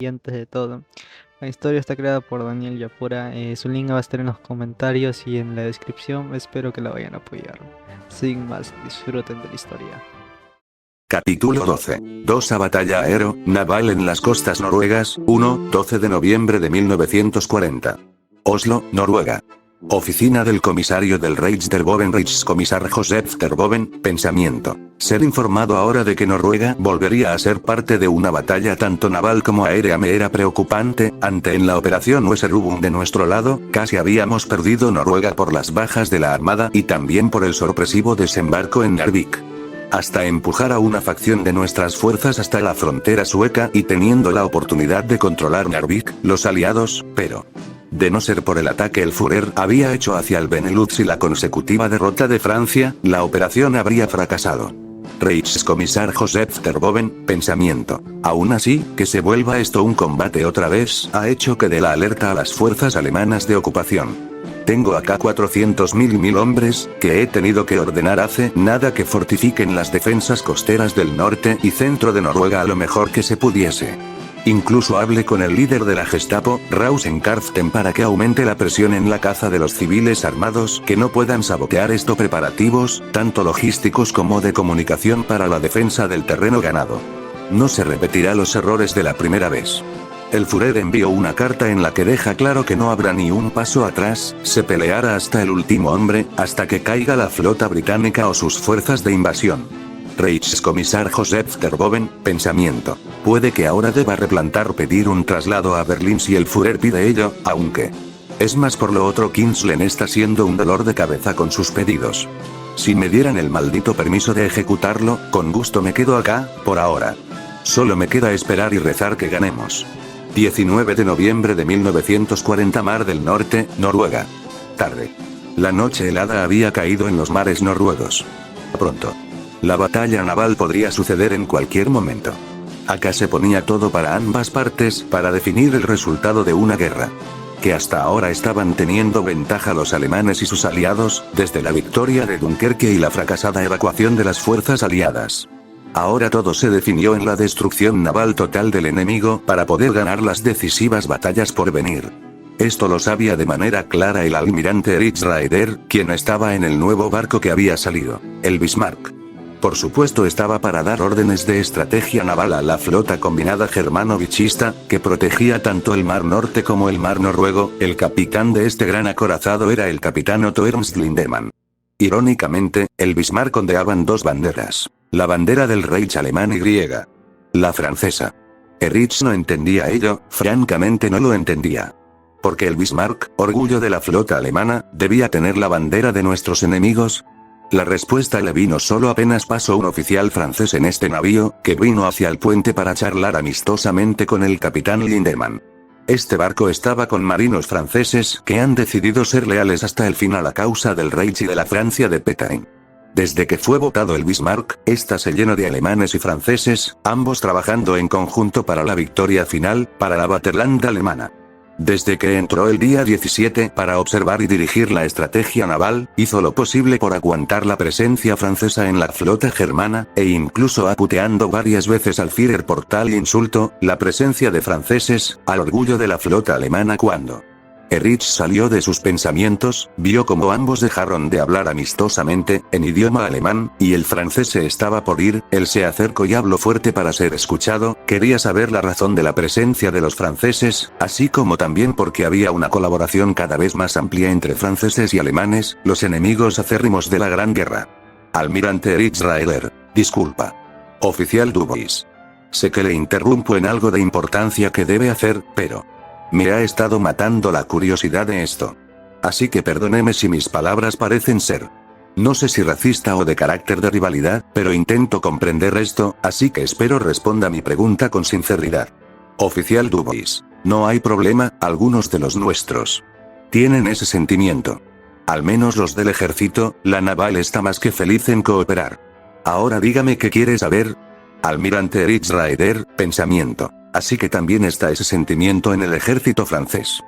Y antes de todo, la historia está creada por Daniel Yapura. Su link va a estar en los comentarios y en la descripción. Espero que la vayan a apoyar. Sin más, disfruten de la historia. Capítulo 12. Dosa batalla aero-naval en las costas noruegas, 12 de noviembre de 1940. Oslo, Noruega. Oficina del comisario del Reich der Boven Reichskommissar Josef ter Boven, pensamiento. Ser informado ahora de que Noruega volvería a ser parte de una batalla tanto naval como aérea me era preocupante. En la operación Weserübung de nuestro lado, casi habíamos perdido Noruega por las bajas de la armada y también por el sorpresivo desembarco en Narvik. Hasta empujar a una facción de nuestras fuerzas hasta la frontera sueca y teniendo la oportunidad de controlar Narvik, los aliados, pero de no ser por el ataque el Führer había hecho hacia el Benelux y la consecutiva derrota de Francia, la operación habría fracasado. Reichskommissar Josef ter Boven, pensamiento. Aún así, que se vuelva esto un combate otra vez, ha hecho que dé la alerta a las fuerzas alemanas de ocupación. Tengo acá 400.000 hombres, que he tenido que ordenar hace nada que fortifiquen las defensas costeras del norte y centro de Noruega a lo mejor que se pudiese. Incluso hablé con el líder de la Gestapo, Rausenkarften, para que aumente la presión en la caza de los civiles armados que no puedan sabotear estos preparativos, tanto logísticos como de comunicación para la defensa del terreno ganado. No se repetirá los errores de la primera vez. El Führer envió una carta en la que deja claro que no habrá ni un paso atrás, se peleará hasta el último hombre, hasta que caiga la flota británica o sus fuerzas de invasión. Reichskommissar Josef ter Boven, pensamiento. Puede que ahora deba replantar pedir un traslado a Berlín si el Führer pide ello, aunque es más por lo otro. Kienzlen está siendo un dolor de cabeza con sus pedidos. Si me dieran el maldito permiso de ejecutarlo, con gusto me quedo acá, por ahora. Solo me queda esperar y rezar que ganemos. 19 de noviembre de 1940, Mar del Norte, Noruega. Tarde. La noche helada había caído en los mares noruegos. Pronto. La batalla naval podría suceder en cualquier momento. Acá se ponía todo para ambas partes, para definir el resultado de una guerra. Que hasta ahora estaban teniendo ventaja los alemanes y sus aliados, desde la victoria de Dunkerque y la fracasada evacuación de las fuerzas aliadas. Ahora todo se definió en la destrucción naval total del enemigo para poder ganar las decisivas batallas por venir. Esto lo sabía de manera clara el almirante Erich Raeder, quien estaba en el nuevo barco que había salido, el Bismarck. Por supuesto estaba para dar órdenes de estrategia naval a la flota combinada germano-vichista, que protegía tanto el Mar Norte como el Mar Noruego. El capitán de este gran acorazado era el capitán Otto Ernst Lindemann. Irónicamente, el Bismarck ondeaban dos banderas. La bandera del Reich alemán y griega. La francesa. Erich no entendía ello, francamente no lo entendía. ¿Porque el Bismarck, orgullo de la flota alemana, debía tener la bandera de nuestros enemigos? La respuesta le vino solo apenas pasó un oficial francés en este navío, que vino hacia el puente para charlar amistosamente con el capitán Lindemann. Este barco estaba con marinos franceses que han decidido ser leales hasta el fin a la causa del Reich y de la Francia de Pétain. Desde que fue votado el Bismarck, esta se llenó de alemanes y franceses, ambos trabajando en conjunto para la victoria final, para la Vaterland alemana. Desde que entró el día 17 para observar y dirigir la estrategia naval, hizo lo posible por aguantar la presencia francesa en la flota germana, e incluso aputeando varias veces al Führer por tal insulto, la presencia de franceses, al orgullo de la flota alemana. Cuando Erich salió de sus pensamientos, vio como ambos dejaron de hablar amistosamente, en idioma alemán, y el francés se estaba por ir. Él se acercó y habló fuerte para ser escuchado, quería saber la razón de la presencia de los franceses, así como también porque había una colaboración cada vez más amplia entre franceses y alemanes, los enemigos acérrimos de la Gran Guerra. Almirante Erich Raeder, disculpa. Oficial Dubois. Sé que le interrumpo en algo de importancia que debe hacer, pero me ha estado matando la curiosidad de esto. Así que perdóneme si mis palabras parecen ser, no sé si racista o de carácter de rivalidad, pero intento comprender esto, así que espero responda mi pregunta con sinceridad. Oficial Dubois. No hay problema, algunos de los nuestros tienen ese sentimiento. Al menos los del ejército, la naval está más que feliz en cooperar. Ahora dígame qué quiere saber. Almirante Erich Raeder, pensamiento. Así que también está ese sentimiento en el ejército francés.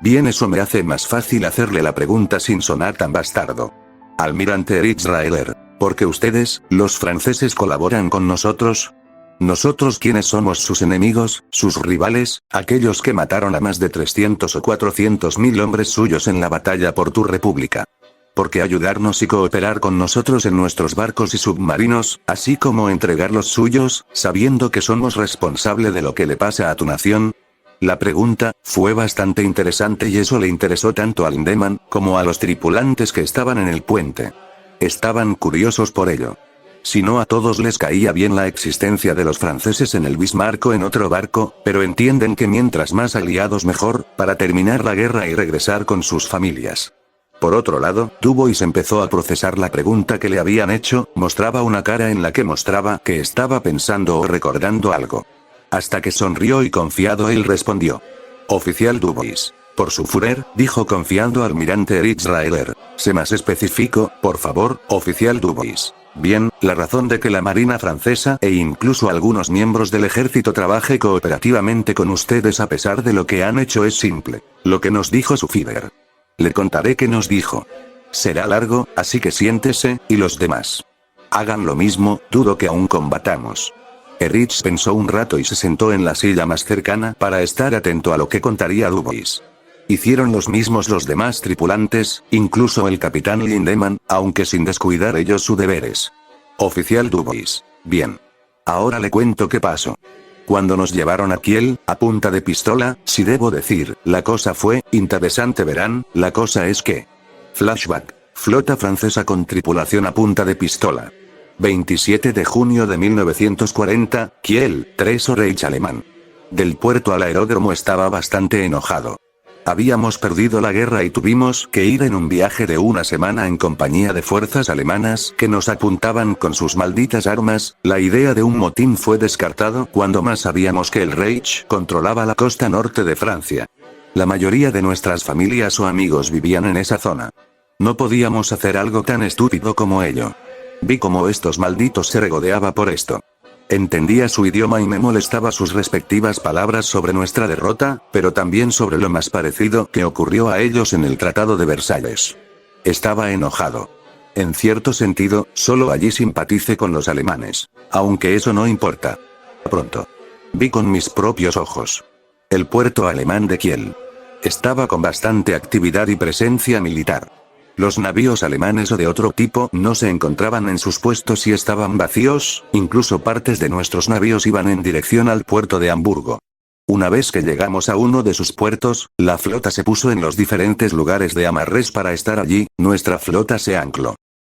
Bien, eso me hace más fácil hacerle la pregunta sin sonar tan bastardo. Almirante Erich Raeder, ¿por qué ustedes, los franceses, colaboran con nosotros? ¿Nosotros quiénes somos sus enemigos, sus rivales, aquellos que mataron a más de 300 o 400 mil hombres suyos en la batalla por tu república? ¿Por qué ayudarnos y cooperar con nosotros en nuestros barcos y submarinos, así como entregar los suyos, sabiendo que somos responsables de lo que le pasa a tu nación? La pregunta fue bastante interesante y eso le interesó tanto al Lindemann como a los tripulantes que estaban en el puente. Estaban curiosos por ello. Si no, a todos les caía bien la existencia de los franceses en el Bismarck o en otro barco, pero entienden que mientras más aliados mejor, para terminar la guerra y regresar con sus familias. Por otro lado, Dubois empezó a procesar la pregunta que le habían hecho, mostraba una cara en la que mostraba que estaba pensando o recordando algo. Hasta que sonrió y confiado él respondió. Oficial Dubois. Por su Führer, dijo confiando almirante Erich Raeder. Sé más específico, por favor, oficial Dubois. Bien, la razón de que la Marina francesa e incluso algunos miembros del ejército trabaje cooperativamente con ustedes a pesar de lo que han hecho es simple. Lo que nos dijo su Führer. Le contaré qué nos dijo. Será largo, así que siéntese, y los demás. Hagan lo mismo, dudo que aún combatamos. Erich pensó un rato y se sentó en la silla más cercana para estar atento a lo que contaría Dubois. Hicieron los mismos los demás tripulantes, incluso el capitán Lindemann, aunque sin descuidar ellos sus deberes. Oficial Dubois. Bien. Ahora le cuento qué pasó. Cuando nos llevaron a Kiel, a punta de pistola, si debo decir, la cosa fue interesante verán, la cosa es que... Flashback. Flota francesa con tripulación a punta de pistola. 27 de junio de 1940, Kiel, 3 Reich alemán. Del puerto al aeródromo estaba bastante enojado. Habíamos perdido la guerra y tuvimos que ir en un viaje de una semana en compañía de fuerzas alemanas que nos apuntaban con sus malditas armas. La idea de un motín fue descartado cuando más sabíamos que el Reich controlaba la costa norte de Francia. La mayoría de nuestras familias o amigos vivían en esa zona. No podíamos hacer algo tan estúpido como ello. Vi cómo estos malditos se regodeaba por esto. Entendía su idioma y me molestaba sus respectivas palabras sobre nuestra derrota, pero también sobre lo más parecido que ocurrió a ellos en el Tratado de Versalles. Estaba enojado. En cierto sentido, solo allí simpaticé con los alemanes. Aunque eso no importa. Pronto. Vi con mis propios ojos. El puerto alemán de Kiel. Estaba con bastante actividad y presencia militar. Los navíos alemanes o de otro tipo no se encontraban en sus puestos y estaban vacíos, incluso partes de nuestros navíos iban en dirección al puerto de Hamburgo. Una vez que llegamos a uno de sus puertos, la flota se puso en los diferentes lugares de amarres para estar allí, nuestra flota se ancló.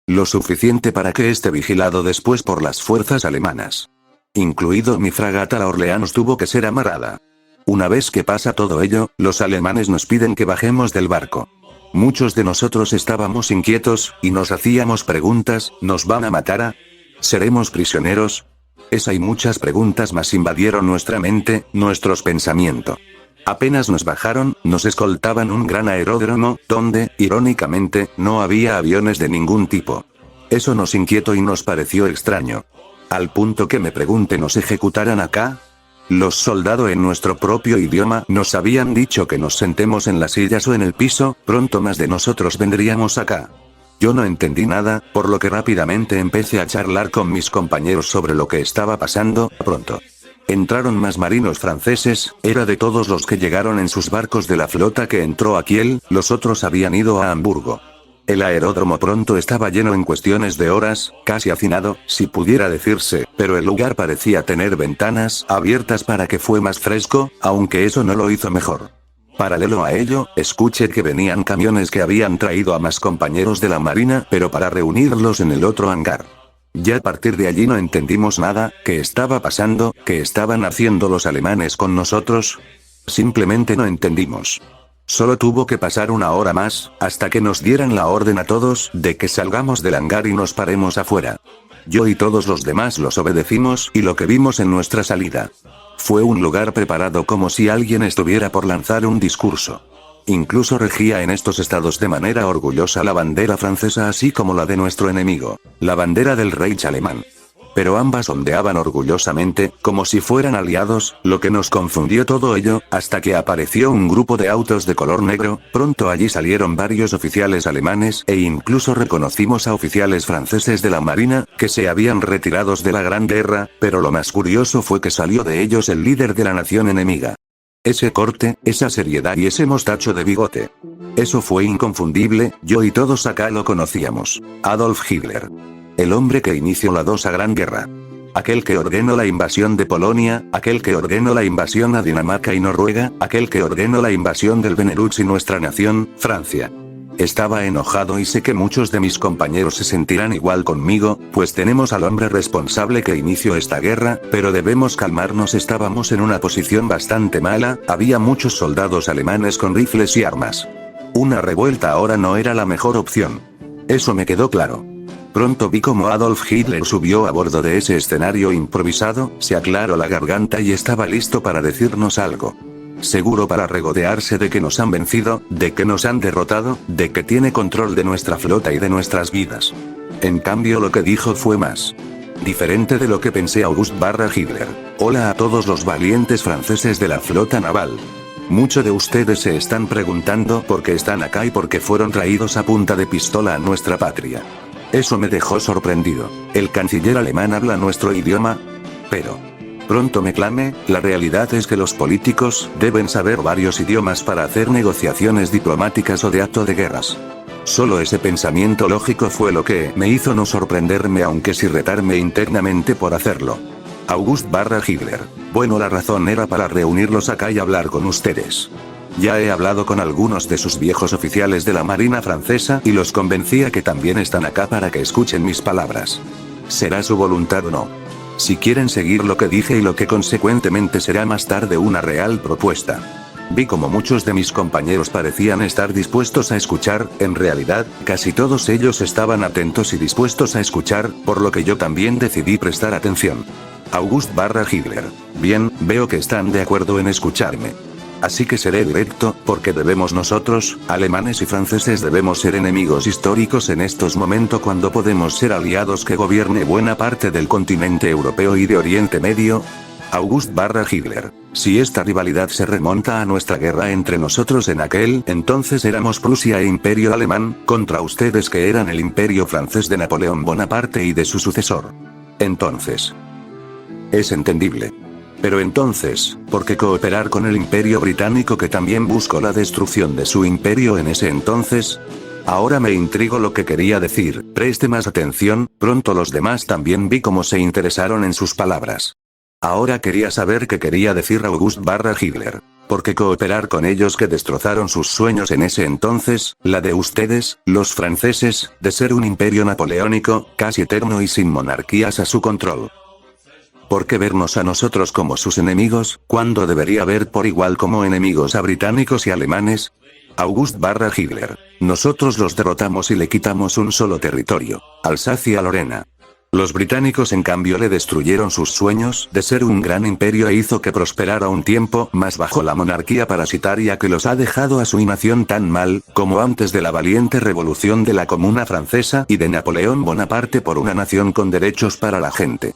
Lo suficiente para que esté vigilado después por las fuerzas alemanas. Incluido mi fragata la Orleans tuvo que ser amarrada. Una vez que pasa todo ello, los alemanes nos piden que bajemos del barco. Muchos de nosotros estábamos inquietos, y nos hacíamos preguntas, ¿nos van a matar? ¿Seremos prisioneros? Esa y muchas preguntas más invadieron nuestra mente, nuestros pensamientos. Apenas nos bajaron, nos escoltaban un gran aeródromo, donde, irónicamente, no había aviones de ningún tipo. Eso nos inquietó y nos pareció extraño. Al punto que me pregunté, ¿nos ejecutaran acá? Los soldados en nuestro propio idioma nos habían dicho que nos sentemos en las sillas o en el piso, pronto más de nosotros vendríamos acá. Yo no entendí nada, por lo que rápidamente empecé a charlar con mis compañeros sobre lo que estaba pasando. Pronto entraron más marinos franceses, era de todos los que llegaron en sus barcos de la flota que entró a Kiel, los otros habían ido a Hamburgo. El aeródromo pronto estaba lleno en cuestiones de horas, casi hacinado, si pudiera decirse, pero el lugar parecía tener ventanas abiertas para que fue más fresco, aunque eso no lo hizo mejor. Paralelo a ello, escuché que venían camiones que habían traído a más compañeros de la marina, pero para reunirlos en el otro hangar. Ya a partir de allí no entendimos nada, qué estaba pasando, qué estaban haciendo los alemanes con nosotros. Simplemente no entendimos. Solo tuvo que pasar una hora más, hasta que nos dieran la orden a todos de que salgamos del hangar y nos paremos afuera. Yo y todos los demás los obedecimos y lo que vimos en nuestra salida fue un lugar preparado como si alguien estuviera por lanzar un discurso. Incluso regía en estos estados de manera orgullosa la bandera francesa así como la de nuestro enemigo, la bandera del Reich alemán. Pero ambas ondeaban orgullosamente, como si fueran aliados, lo que nos confundió todo ello, hasta que apareció un grupo de autos de color negro. Pronto allí salieron varios oficiales alemanes e incluso reconocimos a oficiales franceses de la marina, que se habían retirado de la Gran Guerra, pero lo más curioso fue que salió de ellos el líder de la nación enemiga. Ese corte, esa seriedad y ese mostacho de bigote. Eso fue inconfundible, yo y todos acá lo conocíamos. Adolf Hitler. El hombre que inició la Gran Guerra. Aquel que ordenó la invasión de Polonia, aquel que ordenó la invasión a Dinamarca y Noruega, aquel que ordenó la invasión del Benelux y nuestra nación, Francia. Estaba enojado y sé que muchos de mis compañeros se sentirán igual conmigo, pues tenemos al hombre responsable que inició esta guerra, pero debemos calmarnos, estábamos en una posición bastante mala, había muchos soldados alemanes con rifles y armas. Una revuelta ahora no era la mejor opción. Eso me quedó claro. Pronto vi como Adolf Hitler subió a bordo de ese escenario improvisado, se aclaró la garganta y estaba listo para decirnos algo. Seguro para regodearse de que nos han vencido, de que nos han derrotado, de que tiene control de nuestra flota y de nuestras vidas. En cambio lo que dijo fue más diferente de lo que pensé. Hitler. Hola a todos los valientes franceses de la flota naval. Muchos de ustedes se están preguntando por qué están acá y por qué fueron traídos a punta de pistola a nuestra patria. Eso me dejó sorprendido. El canciller alemán habla nuestro idioma. Pero pronto me clamé, la realidad es que los políticos deben saber varios idiomas para hacer negociaciones diplomáticas o de acto de guerras. Solo ese pensamiento lógico fue lo que me hizo no sorprenderme, aunque sí retarme internamente por hacerlo. Hitler. Bueno, la razón era para reunirlos acá y hablar con ustedes. Ya he hablado con algunos de sus viejos oficiales de la Marina francesa y los convencí a que también están acá para que escuchen mis palabras. Será su voluntad o no. Si quieren seguir lo que dije y lo que consecuentemente será más tarde una real propuesta. Vi como muchos de mis compañeros parecían estar dispuestos a escuchar, en realidad, casi todos ellos estaban atentos y dispuestos a escuchar, por lo que yo también decidí prestar atención. Hitler. Bien, veo que están de acuerdo en escucharme. Así que seré directo, porque debemos nosotros, alemanes y franceses, debemos ser enemigos históricos en estos momentos cuando podemos ser aliados que gobierne buena parte del continente europeo y de Oriente Medio. Hitler. Si esta rivalidad se remonta a nuestra guerra entre nosotros en aquel entonces éramos Prusia e Imperio Alemán, contra ustedes que eran el Imperio Francés de Napoleón Bonaparte y de su sucesor. Entonces. Es entendible. Pero entonces, ¿por qué cooperar con el Imperio Británico que también buscó la destrucción de su imperio en ese entonces? Ahora me intrigo lo que quería decir, preste más atención. Pronto los demás también vi cómo se interesaron en sus palabras. Ahora quería saber qué quería decir Hitler. ¿Por qué cooperar con ellos que destrozaron sus sueños en ese entonces, la de ustedes, los franceses, de ser un imperio napoleónico, casi eterno y sin monarquías a su control? ¿Por qué vernos a nosotros como sus enemigos, cuando debería ver por igual como enemigos a británicos y alemanes? Hitler. Nosotros los derrotamos y le quitamos un solo territorio, Alsacia-Lorena. Los británicos en cambio le destruyeron sus sueños de ser un gran imperio e hizo que prosperara un tiempo más bajo la monarquía parasitaria que los ha dejado a su nación tan mal, como antes de la valiente revolución de la Comuna Francesa y de Napoleón Bonaparte por una nación con derechos para la gente.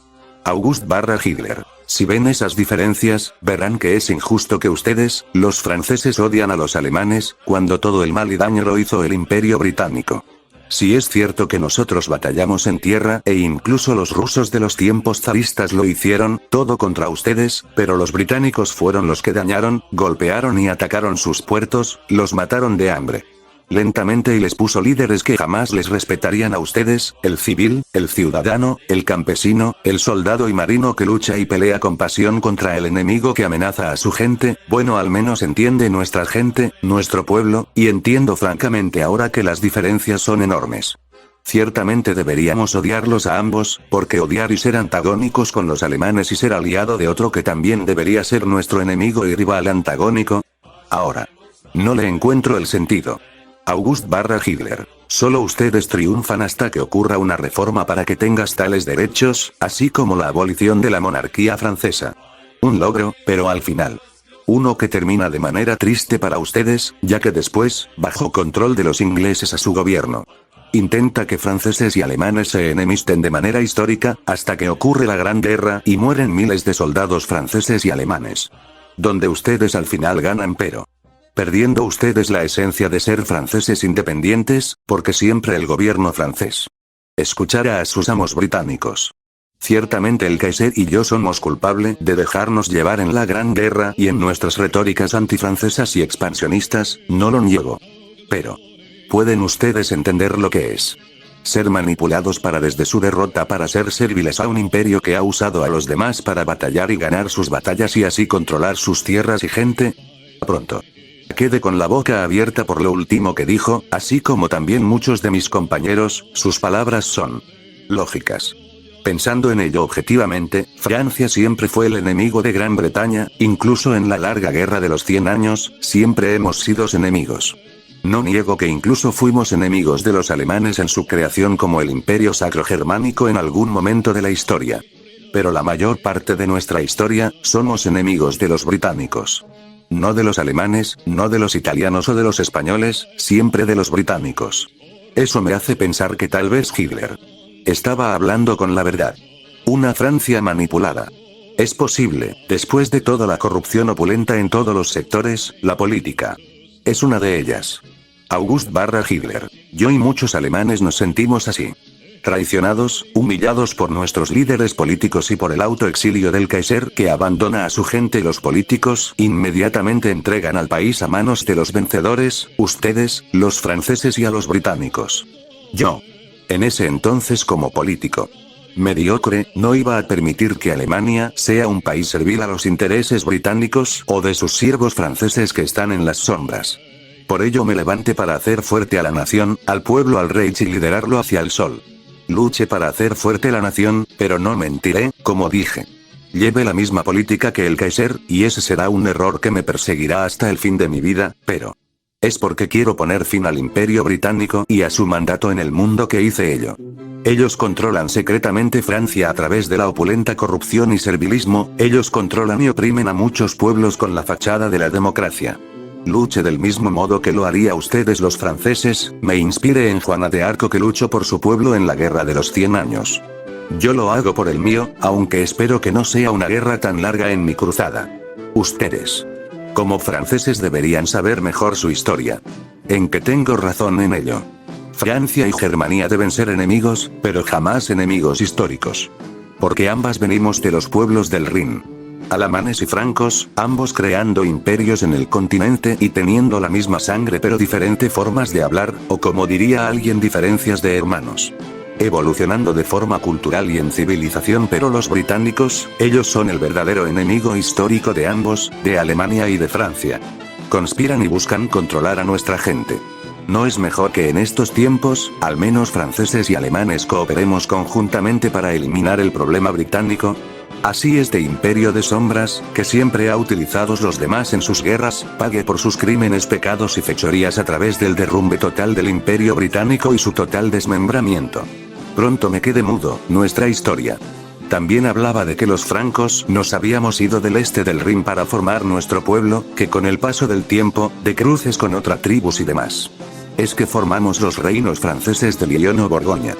Hitler. Si ven esas diferencias, verán que es injusto que ustedes, los franceses, odian a los alemanes, cuando todo el mal y daño lo hizo el Imperio Británico. Si es cierto que nosotros batallamos en tierra, e incluso los rusos de los tiempos zaristas lo hicieron, todo contra ustedes, pero los británicos fueron los que dañaron, golpearon y atacaron sus puertos, los mataron de hambre. Lentamente y les puso líderes que jamás les respetarían a ustedes, el civil, el ciudadano, el campesino, el soldado y marino que lucha y pelea con pasión contra el enemigo que amenaza a su gente. Bueno, al menos entiende nuestra gente, nuestro pueblo, y entiendo francamente ahora que las diferencias son enormes. Ciertamente deberíamos odiarlos a ambos, porque odiar y ser antagónicos con los alemanes y ser aliado de otro que también debería ser nuestro enemigo y rival antagónico. Ahora. No le encuentro el sentido. Hitler. Solo ustedes triunfan hasta que ocurra una reforma para que tengas tales derechos, así como la abolición de la monarquía francesa. Un logro, pero al final. Uno que termina de manera triste para ustedes, ya que después, bajo control de los ingleses a su gobierno. Intenta que franceses y alemanes se enemisten de manera histórica, hasta que ocurre la Gran Guerra y mueren miles de soldados franceses y alemanes. Donde ustedes al final ganan, pero perdiendo ustedes la esencia de ser franceses independientes, porque siempre el gobierno francés escuchará a sus amos británicos. Ciertamente el Kaiser y yo somos culpables de dejarnos llevar en la Gran Guerra y en nuestras retóricas antifrancesas y expansionistas, no lo niego. Pero ¿pueden ustedes entender lo que es ser manipulados para desde su derrota para ser serviles a un imperio que ha usado a los demás para batallar y ganar sus batallas y así controlar sus tierras y gente? Pronto quedé con la boca abierta por lo último que dijo, así como también muchos de mis compañeros. Sus palabras son lógicas. Pensando en ello objetivamente, Francia siempre fue el enemigo de Gran Bretaña, incluso en la larga guerra de los 100 años, siempre hemos sido enemigos. No niego que incluso fuimos enemigos de los alemanes en su creación como el Imperio Sacro Germánico en algún momento de la historia. Pero la mayor parte de nuestra historia, somos enemigos de los británicos. No de los alemanes, no de los italianos o de los españoles, siempre de los británicos. Eso me hace pensar que tal vez Hitler estaba hablando con la verdad. Una Francia manipulada. Es posible, después de toda la corrupción opulenta en todos los sectores, la política es una de ellas. August/Hitler. Yo y muchos alemanes nos sentimos así. Traicionados, humillados por nuestros líderes políticos y por el autoexilio del Kaiser que abandona a su gente. Los políticos inmediatamente entregan al país a manos de los vencedores, ustedes, los franceses y a los británicos. Yo, en ese entonces como político mediocre, no iba a permitir que Alemania sea un país servil a los intereses británicos o de sus siervos franceses que están en las sombras. Por ello me levanté para hacer fuerte a la nación, al pueblo, al Reich y liderarlo hacia el sol. Luché para hacer fuerte la nación, pero no mentiré, como dije. Lleve la misma política que el Kaiser, y ese será un error que me perseguirá hasta el fin de mi vida, pero es porque quiero poner fin al Imperio Británico y a su mandato en el mundo que hice ello. Ellos controlan secretamente Francia a través de la opulenta corrupción y servilismo, ellos controlan y oprimen a muchos pueblos con la fachada de la democracia. Luche del mismo modo que lo haría ustedes los franceses, me inspire en Juana de Arco que luchó por su pueblo en la guerra de los 100 años. Yo lo hago por el mío, aunque espero que no sea una guerra tan larga en mi cruzada. Ustedes, como franceses, deberían saber mejor su historia. En que tengo razón en ello. Francia y Germania deben ser enemigos, pero jamás enemigos históricos. Porque ambas venimos de los pueblos del Rin. Alamanes y francos, ambos creando imperios en el continente y teniendo la misma sangre pero diferentes formas de hablar, o como diría alguien, diferencias de hermanos. Evolucionando de forma cultural y en civilización, pero los británicos, ellos son el verdadero enemigo histórico de ambos, de Alemania y de Francia. Conspiran y buscan controlar a nuestra gente. ¿No es mejor que en estos tiempos, al menos franceses y alemanes cooperemos conjuntamente para eliminar el problema británico? Así este imperio de sombras, que siempre ha utilizado los demás en sus guerras, pague por sus crímenes, pecados y fechorías a través del derrumbe total del imperio británico y su total desmembramiento. Pronto me quedé mudo, nuestra historia. También hablaba de que los francos nos habíamos ido del este del Rin para formar nuestro pueblo, que con el paso del tiempo, de cruces con otras tribus y demás, es que formamos los reinos franceses de Lyon o Borgoña.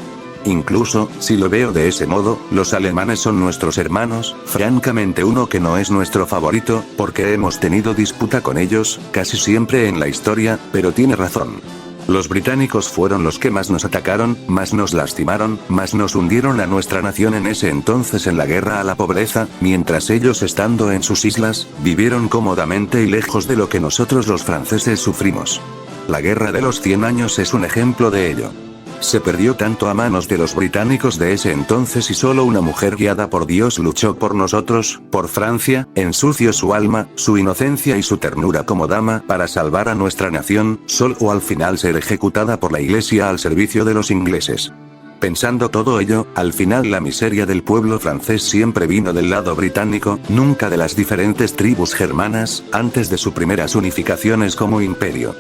Incluso, si lo veo de ese modo, los alemanes son nuestros hermanos, francamente uno que no es nuestro favorito, porque hemos tenido disputa con ellos, casi siempre en la historia, pero tiene razón. Los británicos fueron los que más nos atacaron, más nos lastimaron, más nos hundieron a nuestra nación en ese entonces en la guerra a la pobreza, mientras ellos estando en sus islas, vivieron cómodamente y lejos de lo que nosotros los franceses sufrimos. La guerra de los 100 años es un ejemplo de ello. Se perdió tanto a manos de los británicos de ese entonces y solo una mujer guiada por Dios luchó por nosotros, por Francia, ensució su alma, su inocencia y su ternura como dama para salvar a nuestra nación, solo al final ser ejecutada por la iglesia al servicio de los ingleses. Pensando todo ello, al final la miseria del pueblo francés siempre vino del lado británico, nunca de las diferentes tribus germanas, antes de sus primeras unificaciones como imperio.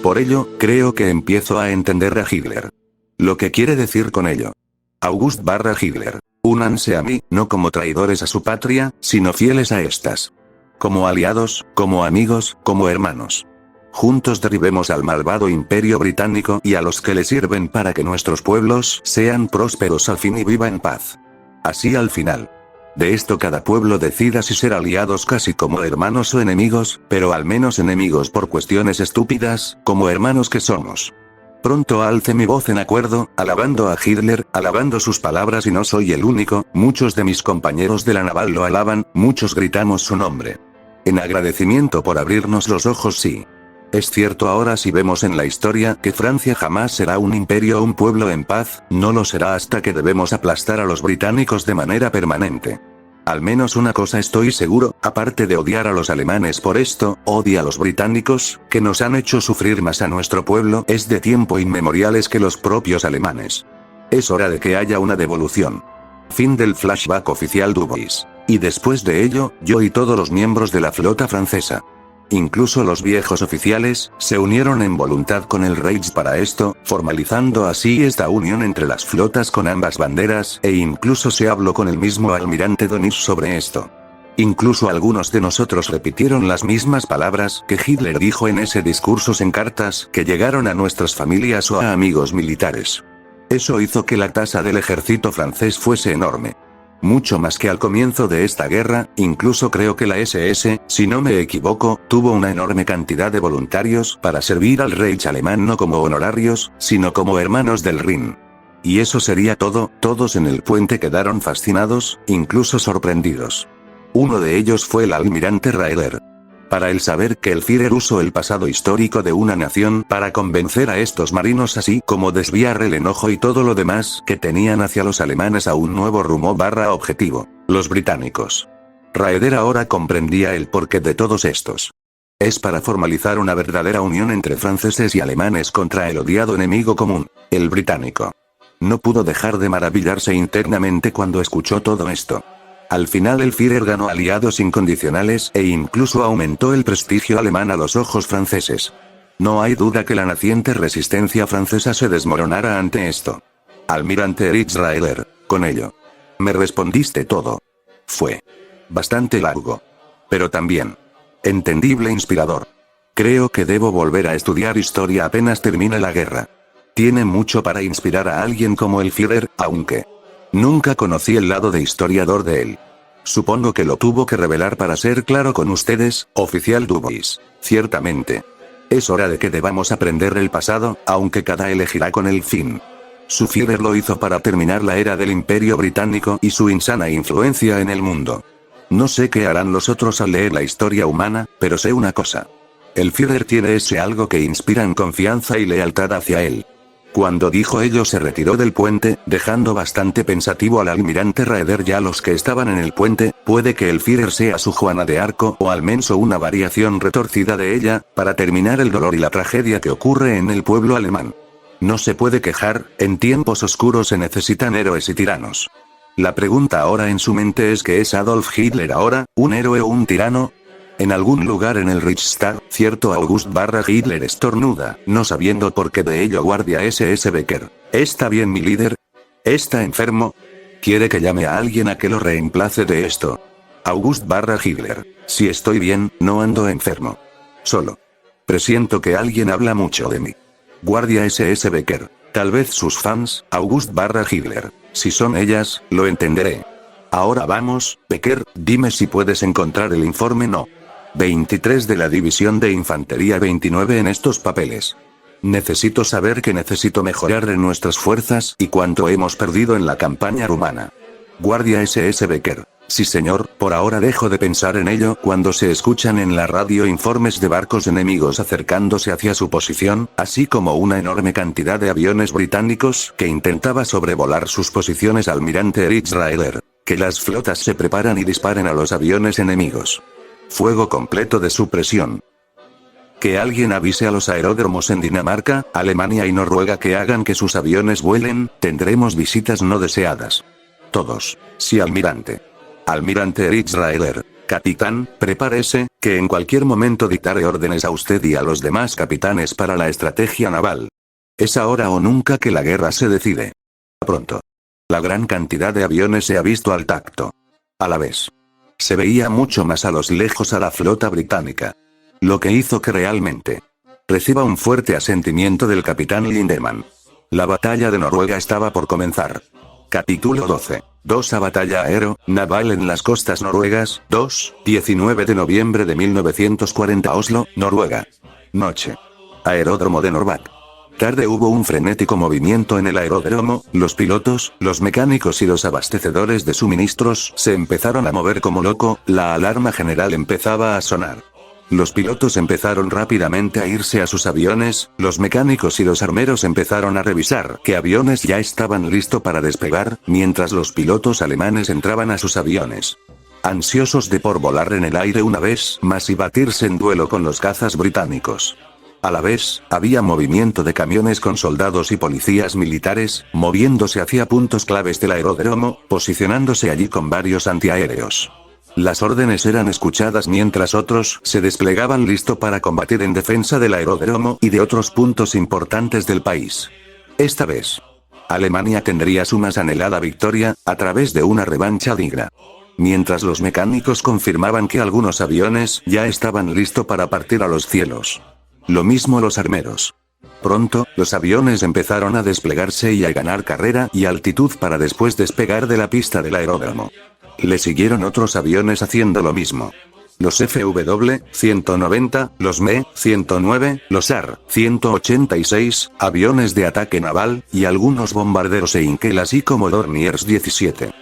Por ello, creo que empiezo a entender a Hitler. Lo que quiere decir con ello. August/Hitler. Únanse a mí, no como traidores a su patria, sino fieles a estas. Como aliados, como amigos, como hermanos. Juntos derribemos al malvado imperio británico y a los que le sirven para que nuestros pueblos sean prósperos al fin y viva en paz. Así al final de esto cada pueblo decida si ser aliados casi como hermanos o enemigos, pero al menos enemigos por cuestiones estúpidas, como hermanos que somos. Pronto alce mi voz en acuerdo, alabando a Hitler, alabando sus palabras y no soy el único, muchos de mis compañeros de la naval lo alaban, muchos gritamos su nombre. En agradecimiento por abrirnos los ojos sí. Es cierto ahora si vemos en la historia que Francia jamás será un imperio o un pueblo en paz, no lo será hasta que debemos aplastar a los británicos de manera permanente. Al menos una cosa estoy seguro, aparte de odiar a los alemanes por esto, odia a los británicos, que nos han hecho sufrir más a nuestro pueblo, es de tiempo inmemoriales que los propios alemanes. Es hora de que haya una devolución. Fin del flashback oficial Dubois. Y después de ello, yo y todos los miembros de la flota francesa, incluso los viejos oficiales, se unieron en voluntad con el Reich para esto, formalizando así esta unión entre las flotas con ambas banderas, e incluso se habló con el mismo almirante Dönitz sobre esto. Incluso algunos de nosotros repitieron las mismas palabras que Hitler dijo en ese discurso en cartas que llegaron a nuestras familias o a amigos militares. Eso hizo que la tasa del ejército francés fuese enorme. Mucho más que al comienzo de esta guerra, incluso creo que la SS, si no me equivoco, tuvo una enorme cantidad de voluntarios para servir al Reich alemán no como honorarios, sino como hermanos del Rin. Y eso sería todo, todos en el puente quedaron fascinados, incluso sorprendidos. Uno de ellos fue el almirante Raeder. Para él saber que el Führer usó el pasado histórico de una nación para convencer a estos marinos así como desviar el enojo y todo lo demás que tenían hacia los alemanes a un nuevo rumbo/objetivo, los británicos. Raeder ahora comprendía el porqué de todos estos. Es para formalizar una verdadera unión entre franceses y alemanes contra el odiado enemigo común, el británico. No pudo dejar de maravillarse internamente cuando escuchó todo esto. Al final el Führer ganó aliados incondicionales e incluso aumentó el prestigio alemán a los ojos franceses. No hay duda que la naciente resistencia francesa se desmoronara ante esto. Almirante Erich Raeder, con ello. Me respondiste todo. Fue bastante largo. Pero también entendible e inspirador. Creo que debo volver a estudiar historia apenas termine la guerra. Tiene mucho para inspirar a alguien como el Führer, aunque nunca conocí el lado de historiador de él. Supongo que lo tuvo que revelar para ser claro con ustedes, oficial Dubois. Ciertamente. Es hora de que debamos aprender el pasado, aunque cada elegirá con el fin. Su Führer lo hizo para terminar la era del Imperio Británico y su insana influencia en el mundo. No sé qué harán los otros al leer la historia humana, pero sé una cosa. El Führer tiene ese algo que inspiran confianza y lealtad hacia él. Cuando dijo ello se retiró del puente, dejando bastante pensativo al almirante Raeder y a los que estaban en el puente. Puede que el Führer sea su Juana de Arco o al menos una variación retorcida de ella, para terminar el dolor y la tragedia que ocurre en el pueblo alemán. No se puede quejar, en tiempos oscuros se necesitan héroes y tiranos. La pregunta ahora en su mente es ¿qué es Adolf Hitler ahora, un héroe o un tirano? En algún lugar en el Reichstag, cierto August/Hitler estornuda, no sabiendo por qué de ello guardia SS Becker. ¿Está bien mi líder? ¿Está enfermo? ¿Quiere que llame a alguien a que lo reemplace de esto? August/Hitler. Si estoy bien, no ando enfermo. Solo presiento que alguien habla mucho de mí. Guardia SS Becker. Tal vez sus fans, August/Hitler. Si son ellas, lo entenderé. Ahora vamos, Becker, dime si puedes encontrar el informe No. 23 de la División de Infantería 29 en estos papeles. Necesito saber que necesito mejorar en nuestras fuerzas y cuánto hemos perdido en la campaña rumana. Guardia SS Becker. Sí señor, por ahora dejo de pensar en ello cuando se escuchan en la radio informes de barcos enemigos acercándose hacia su posición, así como una enorme cantidad de aviones británicos que intentaba sobrevolar sus posiciones. Almirante Erich Raeder. Que las flotas se preparen y disparen a los aviones enemigos. Fuego completo de supresión. Que alguien avise a los aeródromos en Dinamarca, Alemania y Noruega que hagan que sus aviones vuelen, tendremos visitas no deseadas. Todos. Sí, almirante. Almirante Erich Raeder. Capitán, prepárese, que en cualquier momento dictaré órdenes a usted y a los demás capitanes para la estrategia naval. Es ahora o nunca que la guerra se decide. Pronto. La gran cantidad de aviones se ha visto al tacto. A la vez. Se veía mucho más a los lejos a la flota británica. Lo que hizo que realmente Reciba un fuerte asentimiento del capitán Lindemann. La batalla de Noruega estaba por comenzar. Capítulo 12. 2 a batalla aero-naval en las costas noruegas. 2, 19 de noviembre de 1940 Oslo, Noruega. Noche. Aeródromo de Norvak. Tarde hubo un frenético movimiento en el aeródromo, los pilotos, los mecánicos y los abastecedores de suministros se empezaron a mover como loco, la alarma general empezaba a sonar. Los pilotos empezaron rápidamente a irse a sus aviones, los mecánicos y los armeros empezaron a revisar qué aviones ya estaban listos para despegar, mientras los pilotos alemanes entraban a sus aviones. Ansiosos de por volar en el aire una vez más y batirse en duelo con los cazas británicos. A la vez, había movimiento de camiones con soldados y policías militares, moviéndose hacia puntos claves del aeródromo, posicionándose allí con varios antiaéreos. Las órdenes eran escuchadas mientras otros se desplegaban listo para combatir en defensa del aeródromo y de otros puntos importantes del país. Esta vez, Alemania tendría su más anhelada victoria, a través de una revancha digna. Mientras los mecánicos confirmaban que algunos aviones ya estaban listos para partir a los cielos. Lo mismo los armeros. Pronto, los aviones empezaron a desplegarse y a ganar carrera y altitud para después despegar de la pista del aeródromo. Le siguieron otros aviones haciendo lo mismo. Los FW-190, los Me-109, los AR-186, aviones de ataque naval, y algunos bombarderos Heinkel así como Dorniers 17.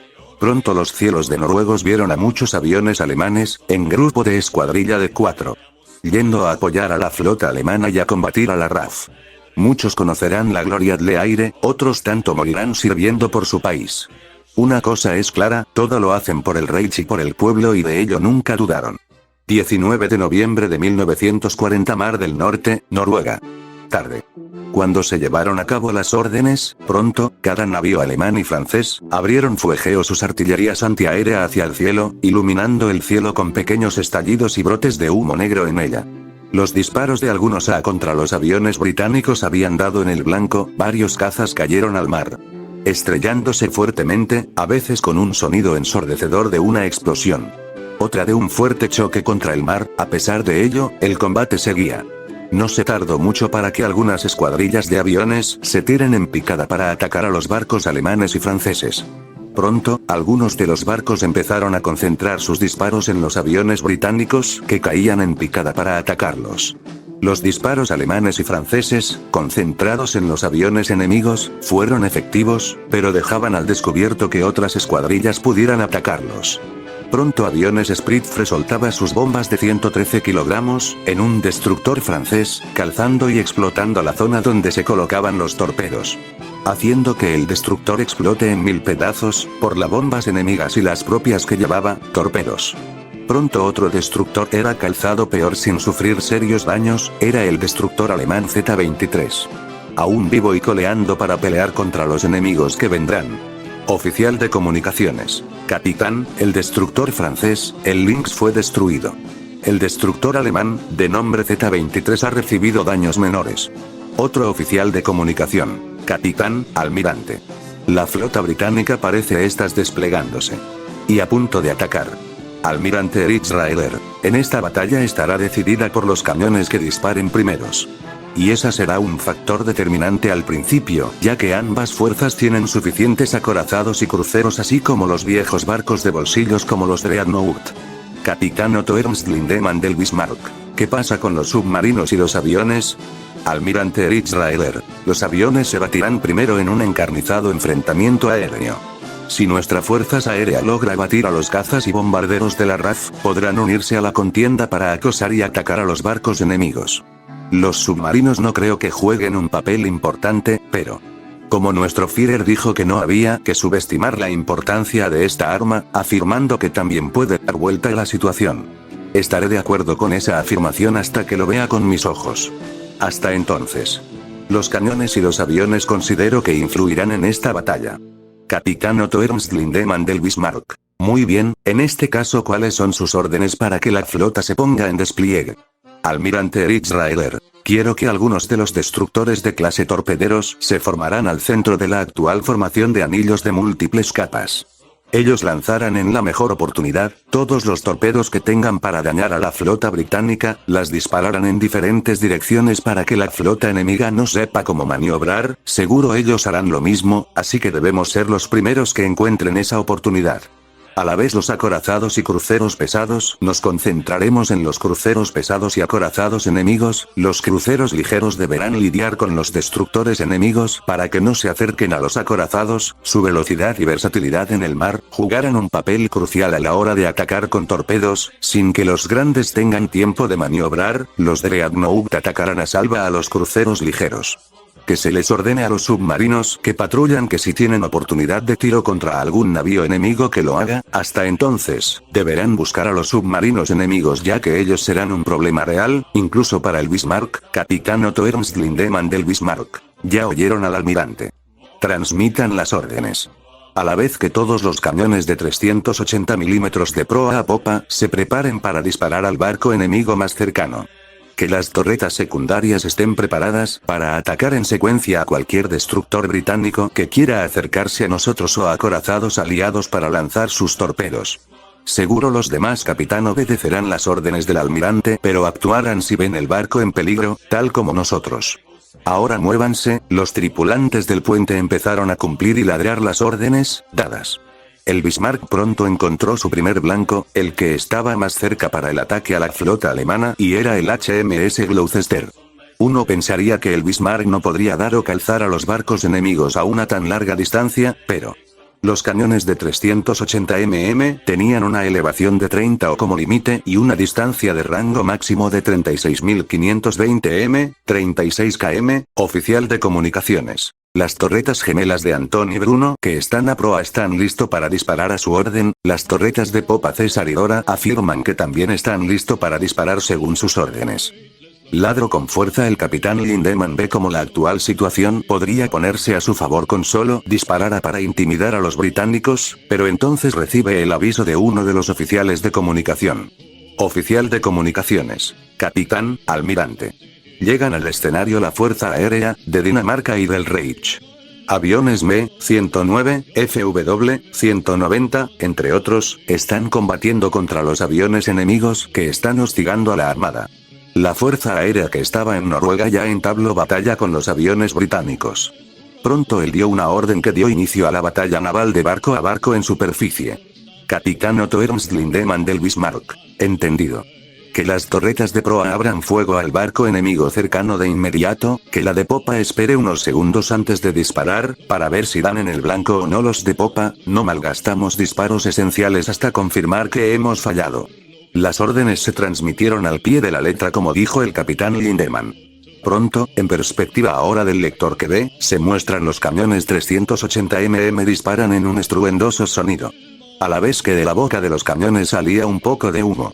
Pronto los cielos de noruegos vieron a muchos aviones alemanes, en grupo de escuadrilla de 4. Yendo a apoyar a la flota alemana y a combatir a la RAF. Muchos conocerán la gloria del aire, otros tanto morirán sirviendo por su país. Una cosa es clara, todo lo hacen por el Reich y por el pueblo y de ello nunca dudaron. 19 de noviembre de 1940 Mar del Norte, Noruega. Tarde. Cuando se llevaron a cabo las órdenes, pronto, cada navío alemán y francés, abrieron fuegeo sus artillerías antiaérea hacia el cielo, iluminando el cielo con pequeños estallidos y brotes de humo negro en ella. Los disparos de algunos A contra los aviones británicos habían dado en el blanco, varios cazas cayeron al mar. Estrellándose fuertemente, a veces con un sonido ensordecedor de una explosión. Otra de un fuerte choque contra el mar, a pesar de ello, el combate seguía. No se tardó mucho para que algunas escuadrillas de aviones se tiren en picada para atacar a los barcos alemanes y franceses. Pronto, algunos de los barcos empezaron a concentrar sus disparos en los aviones británicos que caían en picada para atacarlos. Los disparos alemanes y franceses, concentrados en los aviones enemigos, fueron efectivos, pero dejaban al descubierto que otras escuadrillas pudieran atacarlos. Pronto aviones Spitfire soltaba sus bombas de 113 kilogramos, en un destructor francés, calzando y explotando la zona donde se colocaban los torpedos. Haciendo que el destructor explote en 1000 pedazos, por las bombas enemigas y las propias que llevaba, torpedos. Pronto otro destructor era calzado peor sin sufrir serios daños, era el destructor alemán Z-23. Aún vivo y coleando para pelear contra los enemigos que vendrán. Oficial de comunicaciones. Capitán, el destructor francés, el Lynx fue destruido. El destructor alemán, de nombre Z-23 ha recibido daños menores. Otro oficial de comunicación. Capitán, almirante. La flota británica parece estas desplegándose. Y a punto de atacar. Almirante Erich Raeder, en esta batalla estará decidida por los cañones que disparen primeros. Y esa será un factor determinante al principio, ya que ambas fuerzas tienen suficientes acorazados y cruceros así como los viejos barcos de bolsillos como los Dreadnought. Capitán Otto Ernst Lindemann del Bismarck. ¿Qué pasa con los submarinos y los aviones? Almirante Erich Raeder, los aviones se batirán primero en un encarnizado enfrentamiento aéreo. Si nuestra fuerzas aérea logra batir a los cazas y bombarderos de la RAF, podrán unirse a la contienda para acosar y atacar a los barcos enemigos. Los submarinos no creo que jueguen un papel importante, pero... Como nuestro Führer dijo que no había que subestimar la importancia de esta arma, afirmando que también puede dar vuelta a la situación. Estaré de acuerdo con esa afirmación hasta que lo vea con mis ojos. Hasta entonces. Los cañones y los aviones considero que influirán en esta batalla. Capitán Otto Ernst Lindemann del Bismarck. Muy bien, en este caso ¿cuáles son sus órdenes para que la flota se ponga en despliegue? Almirante Erich Raeder, quiero que algunos de los destructores de clase torpederos se formarán al centro de la actual formación de anillos de múltiples capas. Ellos lanzarán en la mejor oportunidad, todos los torpedos que tengan para dañar a la flota británica, las dispararán en diferentes direcciones para que la flota enemiga no sepa cómo maniobrar, seguro ellos harán lo mismo, así que debemos ser los primeros que encuentren esa oportunidad. A la vez los acorazados y cruceros pesados, nos concentraremos en los cruceros pesados y acorazados enemigos, los cruceros ligeros deberán lidiar con los destructores enemigos para que no se acerquen a los acorazados, su velocidad y versatilidad en el mar, jugarán un papel crucial a la hora de atacar con torpedos, sin que los grandes tengan tiempo de maniobrar, los Dreadnought atacarán a salva a los cruceros ligeros. Que se les ordene a los submarinos que patrullan que si tienen oportunidad de tiro contra algún navío enemigo que lo haga, hasta entonces, deberán buscar a los submarinos enemigos ya que ellos serán un problema real, incluso para el Bismarck, Capitán Otto Ernst Lindemann del Bismarck. Ya oyeron al almirante. Transmitan las órdenes. A la vez que todos los cañones de 380 milímetros de proa a popa se preparen para disparar al barco enemigo más cercano. Que las torretas secundarias estén preparadas para atacar en secuencia a cualquier destructor británico que quiera acercarse a nosotros o a acorazados aliados para lanzar sus torpedos. Seguro los demás capitán obedecerán las órdenes del almirante, pero actuarán si ven el barco en peligro, tal como nosotros. Ahora muévanse, los tripulantes del puente empezaron a cumplir y ladrar las órdenes dadas. El Bismarck pronto encontró su primer blanco, el que estaba más cerca para el ataque a la flota alemana, y era el HMS Gloucester. Uno pensaría que el Bismarck no podría dar o calzar a los barcos enemigos a una tan larga distancia, pero... Los cañones de 380 mm tenían una elevación de 30 o como límite y una distancia de rango máximo de 36.520 m, 36 km, oficial de comunicaciones. Las torretas gemelas de Anton y Bruno que están a proa están listo para disparar a su orden, las torretas de popa César y Dora afirman que también están listo para disparar según sus órdenes. Ladro con fuerza. El capitán Lindemann ve cómo la actual situación podría ponerse a su favor con solo disparar para intimidar a los británicos, pero entonces recibe el aviso de uno de los oficiales de comunicación. Oficial de comunicaciones. Capitán, almirante. Llegan al escenario la Fuerza Aérea de Dinamarca y del Reich. Aviones Me-109, Fw-190, entre otros, están combatiendo contra los aviones enemigos que están hostigando a la armada. La Fuerza Aérea que estaba en Noruega ya entabló batalla con los aviones británicos. Pronto él dio una orden que dio inicio a la batalla naval de barco a barco en superficie. Capitán Otto Ernst Lindemann del Bismarck. Entendido. Que las torretas de proa abran fuego al barco enemigo cercano de inmediato, que la de popa espere unos segundos antes de disparar, para ver si dan en el blanco o no los de popa, no malgastamos disparos esenciales hasta confirmar que hemos fallado. Las órdenes se transmitieron al pie de la letra como dijo el capitán Lindemann. Pronto, en perspectiva ahora del lector que ve, se muestran los cañones 380 mm disparan en un estruendoso sonido. A la vez que de la boca de los cañones salía un poco de humo.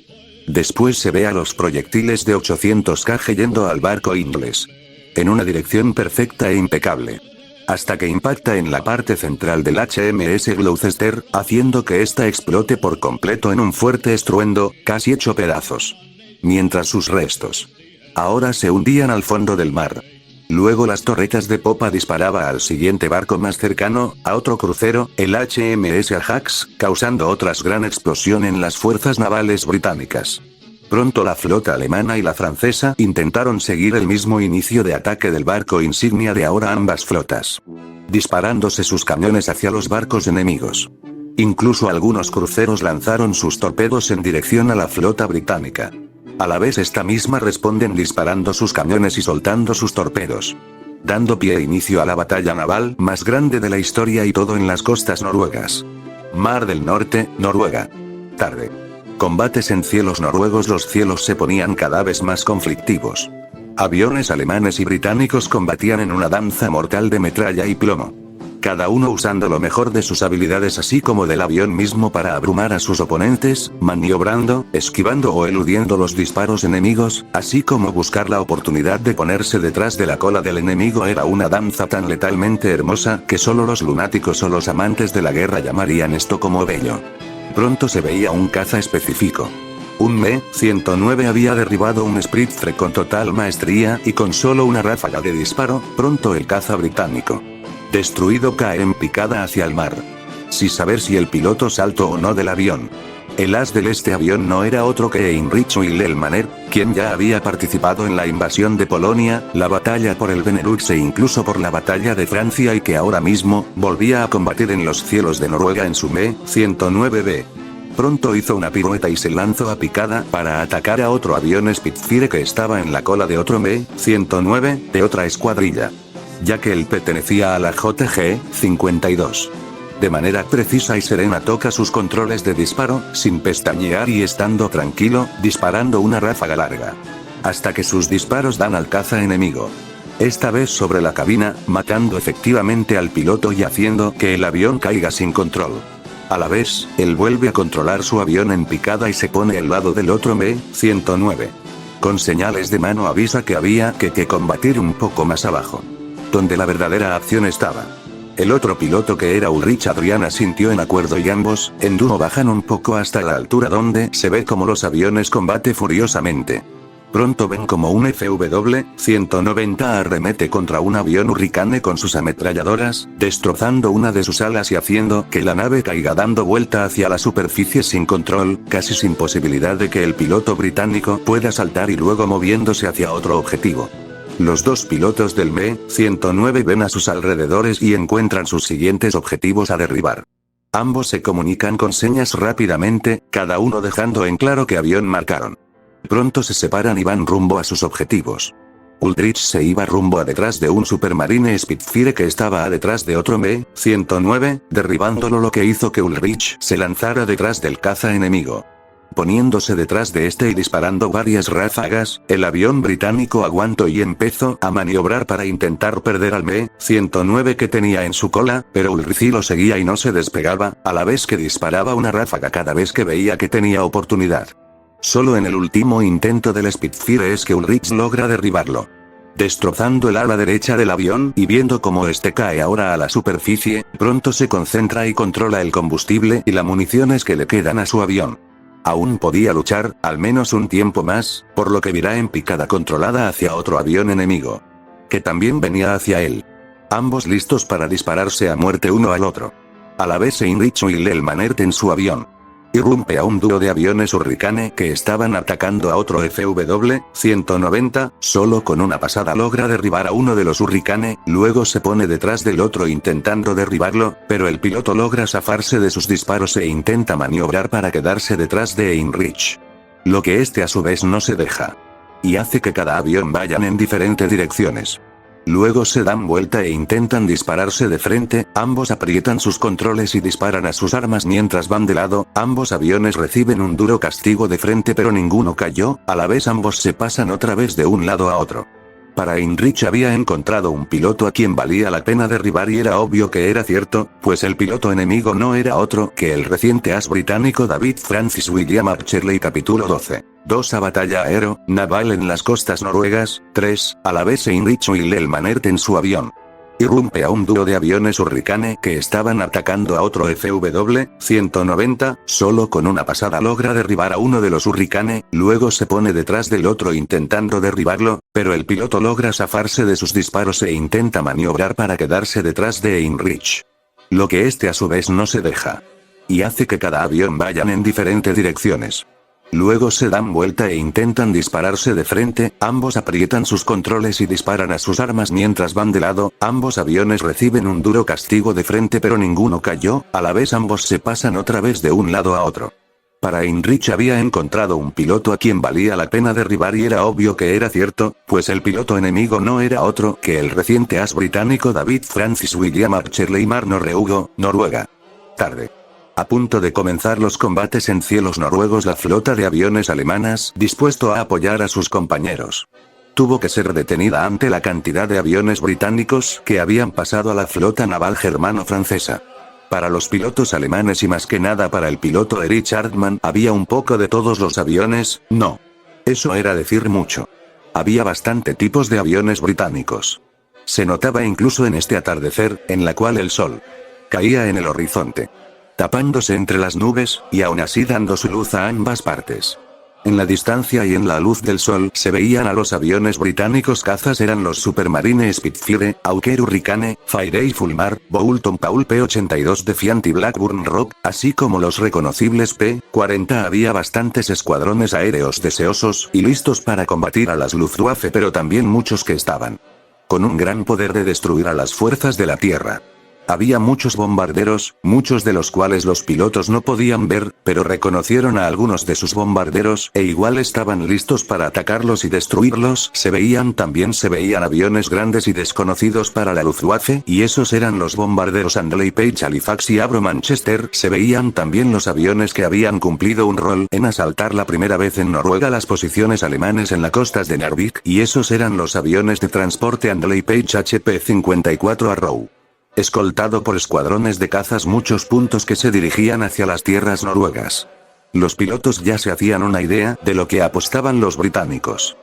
Después se ve a los proyectiles de 800 kg yendo al barco inglés. En una dirección perfecta e impecable. Hasta que impacta en la parte central del HMS Gloucester, haciendo que ésta explote por completo en un fuerte estruendo, casi hecho pedazos. Mientras sus restos ahora se hundían al fondo del mar. Luego las torretas de popa disparaba al siguiente barco más cercano, a otro crucero, el HMS Ajax, causando otra gran explosión en las fuerzas navales británicas. Pronto la flota alemana y la francesa intentaron seguir el mismo inicio de ataque del barco insignia de ahora ambas flotas. Disparándose sus cañones hacia los barcos enemigos. Incluso algunos cruceros lanzaron sus torpedos en dirección a la flota británica. A la vez esta misma responden disparando sus cañones y soltando sus torpedos. Dando pie e inicio a la batalla naval más grande de la historia y todo en las costas noruegas. Mar del Norte, Noruega. Tarde. Combates en cielos noruegos. Los cielos se ponían cada vez más conflictivos. Aviones alemanes y británicos combatían en una danza mortal de metralla y plomo. Cada uno usando lo mejor de sus habilidades así como del avión mismo para abrumar a sus oponentes, maniobrando, esquivando o eludiendo los disparos enemigos, así como buscar la oportunidad de ponerse detrás de la cola del enemigo. Era una danza tan letalmente hermosa que solo los lunáticos o los amantes de la guerra llamarían esto como bello. Pronto se veía un caza específico. Un Me-109 había derribado un Spitfire con total maestría y con solo una ráfaga de disparo, pronto el caza británico destruido cae en picada hacia el mar. sin saber si el piloto saltó o no del avión. El as de este avión no era otro que Heinrich Wilhelmaner, quien ya había participado en la invasión de Polonia, la batalla por el Benelux e incluso por la batalla de Francia y que ahora mismo, volvía a combatir en los cielos de Noruega en su Me-109B. Pronto hizo una pirueta y se lanzó a picada para atacar a otro avión Spitfire que estaba en la cola de otro Me-109, de otra escuadrilla. Ya que él pertenecía a la JG-52. De manera precisa y serena toca sus controles de disparo, sin pestañear y estando tranquilo, disparando una ráfaga larga. Hasta que sus disparos dan al caza enemigo. Esta vez sobre la cabina, matando efectivamente al piloto y haciendo que el avión caiga sin control. A la vez, él vuelve a controlar su avión en picada y se pone al lado del otro Me-109. Con señales de mano avisa que había que combatir un poco más abajo. Donde la verdadera acción estaba. El otro piloto que era Ulrich Adrian asintió en acuerdo y ambos, en dúo bajan un poco hasta la altura donde se ve como los aviones combate furiosamente. Pronto ven como un FW-190 arremete contra un avión Hurricane con sus ametralladoras, destrozando una de sus alas y haciendo que la nave caiga dando vuelta hacia la superficie sin control, casi sin posibilidad de que el piloto británico pueda saltar y luego moviéndose hacia otro objetivo. Los dos pilotos del Me-109 ven a sus alrededores y encuentran sus siguientes objetivos a derribar. Ambos se comunican con señas rápidamente, cada uno dejando en claro qué avión marcaron. Pronto se separan y van rumbo a sus objetivos. Ulrich se iba rumbo a detrás de un Supermarine Spitfire que estaba a detrás de otro Me-109, derribándolo, lo que hizo que Ulrich se lanzara detrás del caza enemigo. Poniéndose detrás de este y disparando varias ráfagas, el avión británico aguantó y empezó a maniobrar para intentar perder al Me-109 que tenía en su cola, pero Ulrich lo seguía y no se despegaba, a la vez que disparaba una ráfaga cada vez que veía que tenía oportunidad. Solo en el último intento del Spitfire es que Ulrich logra derribarlo. Destrozando el ala derecha del avión y viendo cómo este cae ahora a la superficie, pronto se concentra y controla el combustible y las municiones que le quedan a su avión. Aún podía luchar, al menos un tiempo más, por lo que virá en picada controlada hacia otro avión enemigo. Que también venía hacia él. Ambos listos para dispararse a muerte uno al otro. A la vez Heinrich Wilhelmaner en su avión. Irrumpe a un dúo de aviones Hurricane que estaban atacando a otro FW-190, solo con una pasada logra derribar a uno de los Hurricane, luego se pone detrás del otro intentando derribarlo, pero el piloto logra zafarse de sus disparos e intenta maniobrar para quedarse detrás de Heinrich. Lo que este a su vez no se deja. Y hace que cada avión vayan en diferentes direcciones. Luego se dan vuelta e intentan dispararse de frente, ambos aprietan sus controles y disparan a sus armas mientras van de lado, ambos aviones reciben un duro castigo de frente pero ninguno cayó, a la vez ambos se pasan otra vez de un lado a otro. Para Heinrich había encontrado un piloto a quien valía la pena derribar y era obvio que era cierto, pues el piloto enemigo no era otro que el reciente as británico David Francis William Archerley. Capítulo 12. 2. A batalla aero-naval en las costas noruegas. 3. A la vez Heinrich Wilhelmaner en su avión. Irrumpe a un dúo de aviones Hurricane que estaban atacando a otro FW-190, solo con una pasada logra derribar a uno de los Hurricane, luego se pone detrás del otro intentando derribarlo, pero el piloto logra zafarse de sus disparos e intenta maniobrar para quedarse detrás de Heinrich. Lo que este a su vez no se deja. Y hace que cada avión vayan en diferentes direcciones. Luego se dan vuelta e intentan dispararse de frente, ambos aprietan sus controles y disparan a sus armas mientras van de lado, ambos aviones reciben un duro castigo de frente pero ninguno cayó, a la vez ambos se pasan otra vez de un lado a otro. Para Heinrich había encontrado un piloto a quien valía la pena derribar y era obvio que era cierto, pues el piloto enemigo no era otro que el reciente as británico David Francis William Archerley. Mar Noruego, Noruega. Tarde. A punto de comenzar los combates en cielos noruegos, la flota de aviones alemanas, dispuesto a apoyar a sus compañeros, tuvo que ser detenida ante la cantidad de aviones británicos que habían pasado a la flota naval germano-francesa. Para los pilotos alemanes y más que nada para el piloto Erich Hartmann había un poco de todos los aviones, no. Eso era decir mucho. Había bastante tipos de aviones británicos. Se notaba incluso en este atardecer, en la cual el sol caía en el horizonte, tapándose entre las nubes, y aún así dando su luz a ambas partes. En la distancia y en la luz del sol se veían a los aviones británicos cazas eran los Supermarine Spitfire, Hawker Hurricane, Fairey Fulmar, Boulton Paul P-82 Defiant y Blackburn Rock, así como los reconocibles P-40. Había bastantes escuadrones aéreos deseosos y listos para combatir a las Luftwaffe, pero también muchos que estaban con un gran poder de destruir a las fuerzas de la tierra. Había muchos bombarderos, muchos de los cuales los pilotos no podían ver, pero reconocieron a algunos de sus bombarderos e igual estaban listos para atacarlos y destruirlos. Se veían aviones grandes y desconocidos para la Luftwaffe, y esos eran los bombarderos Handley Page Halifax y Avro Manchester. Se veían también los aviones que habían cumplido un rol en asaltar la primera vez en Noruega las posiciones alemanes en las costas de Narvik, y esos eran los aviones de transporte Handley Page HP-54 Arrow. Escoltado por escuadrones de cazas muchos puntos que se dirigían hacia las tierras noruegas. Los pilotos ya se hacían una idea de lo que apostaban los británicos.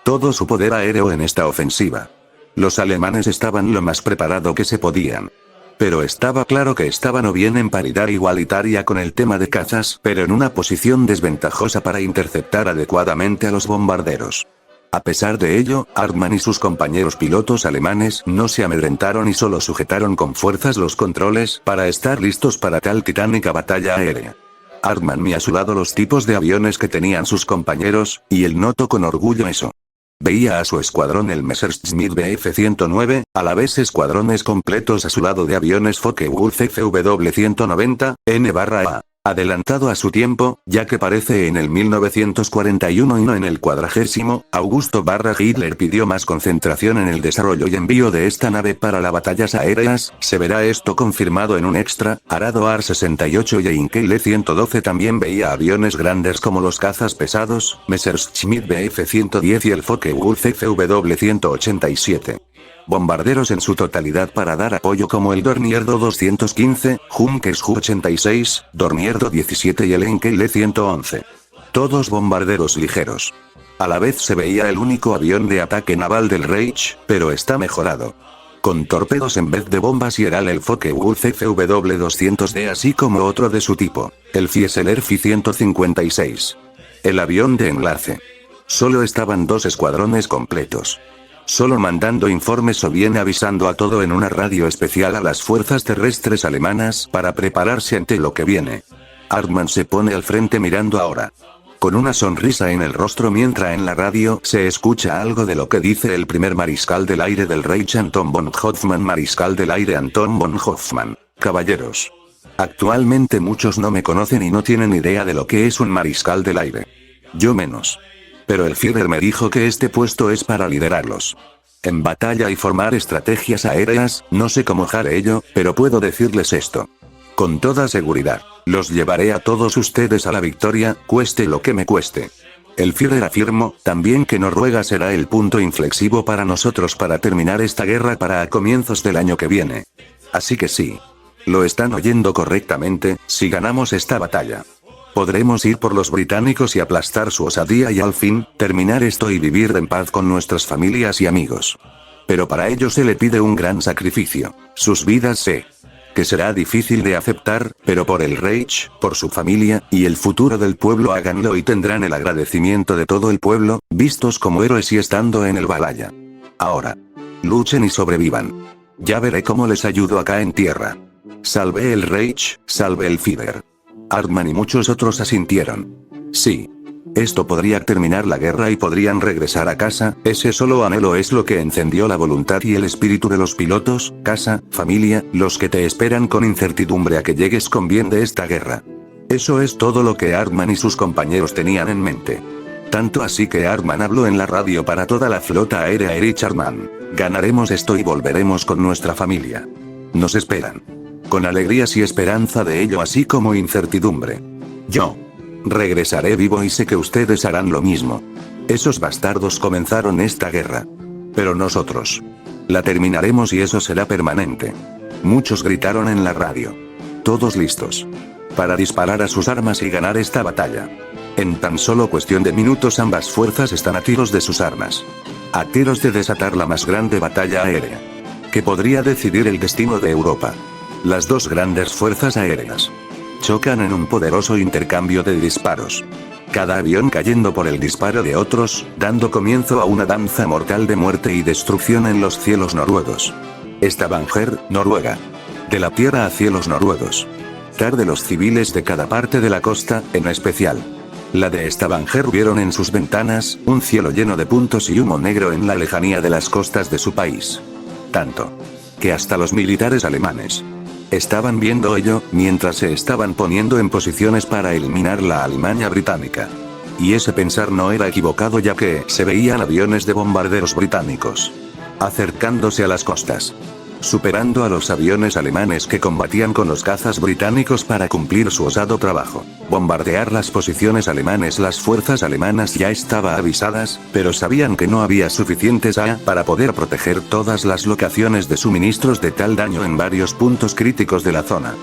Todo su poder aéreo en esta ofensiva. Los alemanes estaban lo más preparado que se podían. Pero estaba claro que estaban o bien en paridad igualitaria con el tema de cazas, pero en una posición desventajosa para interceptar adecuadamente a los bombarderos. A pesar de ello, Hartmann y sus compañeros pilotos alemanes no se amedrentaron y solo sujetaron con fuerzas los controles para estar listos para tal titánica batalla aérea. Hartmann y a su lado los tipos de aviones que tenían sus compañeros, y él notó con orgullo eso. Veía a su escuadrón el Messerschmitt Bf-109, a la vez escuadrones completos a su lado de aviones Focke-Wulf FW-190, N/A. Adelantado a su tiempo, ya que parece en el 1941 y no en el 40, Augusto/Hitler pidió más concentración en el desarrollo y envío de esta nave para las batallas aéreas. Se verá esto confirmado en un extra. Arado AR-68 y Heinkel 112 también veía aviones grandes como los cazas pesados, Messerschmitt Bf-110 y el Focke-Wulf FW-187. Bombarderos en su totalidad para dar apoyo como el Dornier Do-215, Junkers Ju-86, Dornier Do-17 y el Heinkel 111. Todos bombarderos ligeros. A la vez se veía el único avión de ataque naval del Reich, pero está mejorado. Con torpedos en vez de bombas y era el Focke-Wulf FW-200D así como otro de su tipo, el Fieseler Fi-156. El avión de enlace. Solo estaban dos escuadrones completos. Solo mandando informes o bien avisando a todo en una radio especial a las fuerzas terrestres alemanas para prepararse ante lo que viene. Hartmann se pone al frente mirando ahora, con una sonrisa en el rostro mientras en la radio se escucha algo de lo que dice el primer mariscal del aire del Reich Anton von Hoffmann. Mariscal del aire Anton von Hoffmann. Caballeros. Actualmente muchos no me conocen y no tienen idea de lo que es un mariscal del aire. Yo menos. Pero el Führer me dijo que este puesto es para liderarlos en batalla y formar estrategias aéreas. No sé cómo haré ello, pero puedo decirles esto. Con toda seguridad, los llevaré a todos ustedes a la victoria, cueste lo que me cueste. El Führer afirmó también que Noruega será el punto inflexivo para nosotros para terminar esta guerra para a comienzos del año que viene. Así que sí. Lo están oyendo correctamente, si ganamos esta batalla, podremos ir por los británicos y aplastar su osadía y al fin, terminar esto y vivir en paz con nuestras familias y amigos. Pero para ello se le pide un gran sacrificio. Sus vidas sé que será difícil de aceptar, pero por el Reich, por su familia, y el futuro del pueblo háganlo y tendrán el agradecimiento de todo el pueblo, vistos como héroes y estando en el Valhalla. Ahora, luchen y sobrevivan. Ya veré cómo les ayudo acá en tierra. Salve el Reich, salve el Führer. Hartmann y muchos otros asintieron. Sí. Esto podría terminar la guerra y podrían regresar a casa. Ese solo anhelo es lo que encendió la voluntad y el espíritu de los pilotos, casa, familia, los que te esperan con incertidumbre a que llegues con bien de esta guerra. Eso es todo lo que Hartmann y sus compañeros tenían en mente. Tanto así que Hartmann habló en la radio para toda la flota aérea Erich Hartmann. Ganaremos esto y volveremos con nuestra familia. Nos esperan. Con alegrías y esperanza de ello así como incertidumbre. Yo regresaré vivo y sé que ustedes harán lo mismo. Esos bastardos comenzaron esta guerra. Pero nosotros la terminaremos y eso será permanente. Muchos gritaron en la radio. Todos listos para disparar a sus armas y ganar esta batalla. En tan solo cuestión de minutos ambas fuerzas están a tiros de sus armas. A tiros de desatar la más grande batalla aérea que podría decidir el destino de Europa. Las dos grandes fuerzas aéreas chocan en un poderoso intercambio de disparos. cada avión cayendo por el disparo de otros, dando comienzo a una danza mortal de muerte y destrucción en los cielos noruegos. Stavanger, Noruega. De la tierra a cielos noruegos. Tarde los civiles de cada parte de la costa, en especial la de Stavanger, vieron en sus ventanas un cielo lleno de puntos y humo negro en la lejanía de las costas de su país. Tanto que hasta los militares alemanes estaban viendo ello, mientras se estaban poniendo en posiciones para eliminar la Alemania británica. Y ese pensar no era equivocado, ya que se veían aviones de bombarderos británicos acercándose a las costas, superando a los aviones alemanes que combatían con los cazas británicos para cumplir su osado trabajo: bombardear las posiciones alemanes. Las fuerzas alemanas ya estaban avisadas, pero sabían que no había suficientes para poder proteger todas las locaciones de suministros de tal daño en varios puntos críticos de la zona.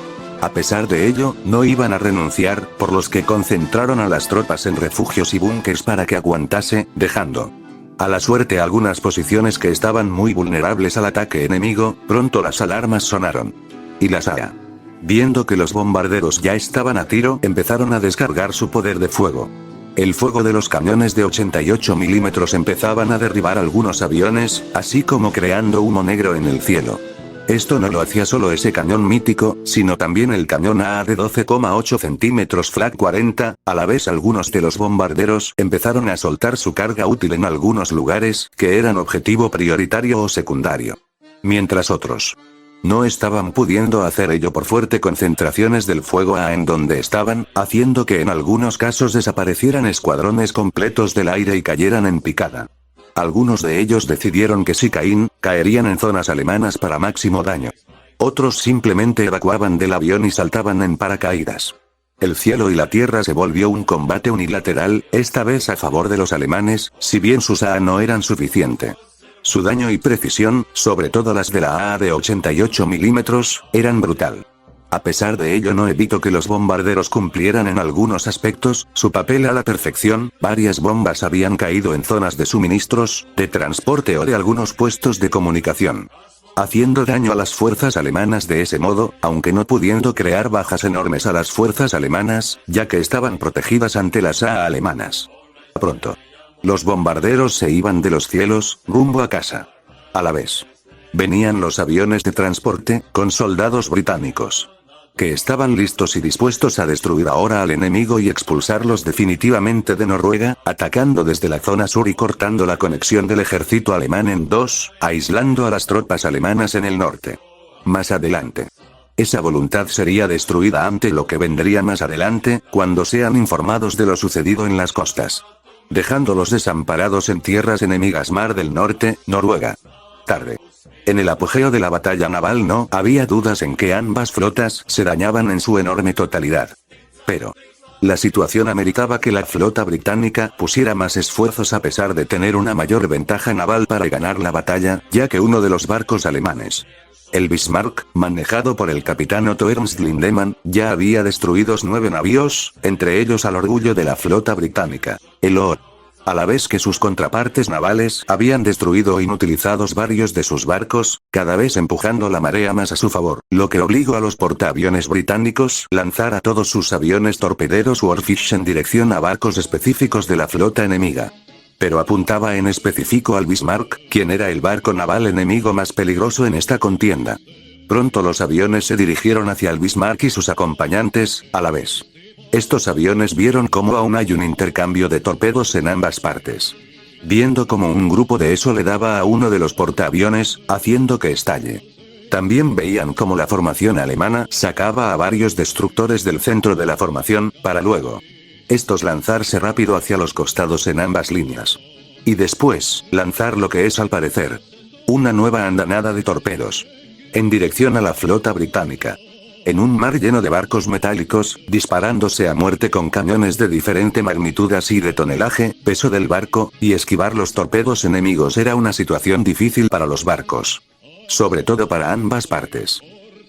A pesar de ello, no iban a renunciar, por los que concentraron a las tropas en refugios y búnkers para que aguantase, dejando a la suerte algunas posiciones que estaban muy vulnerables al ataque enemigo. Pronto las alarmas sonaron. Y las AA, viendo que los bombarderos ya estaban a tiro, empezaron a descargar su poder de fuego. El fuego de los cañones de 88 milímetros empezaban a derribar algunos aviones, así como creando humo negro en el cielo. Esto no lo hacía solo ese cañón mítico, sino también el cañón AA de 12,8 centímetros Flak 40, a la vez algunos de los bombarderos empezaron a soltar su carga útil en algunos lugares, que eran objetivo prioritario o secundario. Mientras otros no estaban pudiendo hacer ello por fuerte concentraciones del fuego AA en donde estaban, haciendo que en algunos casos desaparecieran escuadrones completos del aire y cayeran en picada. Algunos de ellos decidieron que si caerían en zonas alemanas para máximo daño. Otros simplemente evacuaban del avión y saltaban en paracaídas. El cielo y la tierra se volvió un combate unilateral, esta vez a favor de los alemanes, si bien sus AA no eran suficiente. Su daño y precisión, sobre todo las de la AA de 88 milímetros, eran brutal. A pesar de ello, no evitó que los bombarderos cumplieran en algunos aspectos su papel a la perfección. Varias bombas habían caído en zonas de suministros, de transporte o de algunos puestos de comunicación, haciendo daño a las fuerzas alemanas de ese modo, aunque no pudiendo crear bajas enormes a las fuerzas alemanas, ya que estaban protegidas ante las AA alemanas. Pronto, los bombarderos se iban de los cielos, rumbo a casa. A la vez, venían los aviones de transporte, con soldados británicos que estaban listos y dispuestos a destruir ahora al enemigo y expulsarlos definitivamente de Noruega, atacando desde la zona sur y cortando la conexión del ejército alemán en dos, aislando a las tropas alemanas en el norte. Más adelante, esa voluntad sería destruida ante lo que vendría más adelante, cuando sean informados de lo sucedido en las costas, dejándolos desamparados en tierras enemigas. Mar del Norte, Noruega. Tarde. En el apogeo de la batalla naval no había dudas en que ambas flotas se dañaban en su enorme totalidad. Pero la situación ameritaba que la flota británica pusiera más esfuerzos a pesar de tener una mayor ventaja naval para ganar la batalla, ya que uno de los barcos alemanes, el Bismarck, manejado por el capitán Otto Ernst Lindemann, ya había destruido 9 navíos, entre ellos al orgullo de la flota británica, el Oor. A la vez que sus contrapartes navales habían destruido o inutilizados varios de sus barcos, cada vez empujando la marea más a su favor, lo que obligó a los portaaviones británicos lanzar a todos sus aviones torpederos Warfish en dirección a barcos específicos de la flota enemiga. Pero apuntaba en específico al Bismarck, quien era el barco naval enemigo más peligroso en esta contienda. Pronto los aviones se dirigieron hacia el Bismarck y sus acompañantes, a la vez. Estos aviones vieron cómo aún hay un intercambio de torpedos en ambas partes. Viendo cómo un grupo de eso le daba a uno de los portaaviones, haciendo que estalle. También veían cómo la formación alemana sacaba a varios destructores del centro de la formación, para luego estos lanzarse rápido hacia los costados en ambas líneas. Y después, lanzar lo que es al parecer una nueva andanada de torpedos en dirección a la flota británica. En un mar lleno de barcos metálicos, disparándose a muerte con cañones de diferente magnitud así de tonelaje, peso del barco, y esquivar los torpedos enemigos era una situación difícil para los barcos. Sobre todo para ambas partes.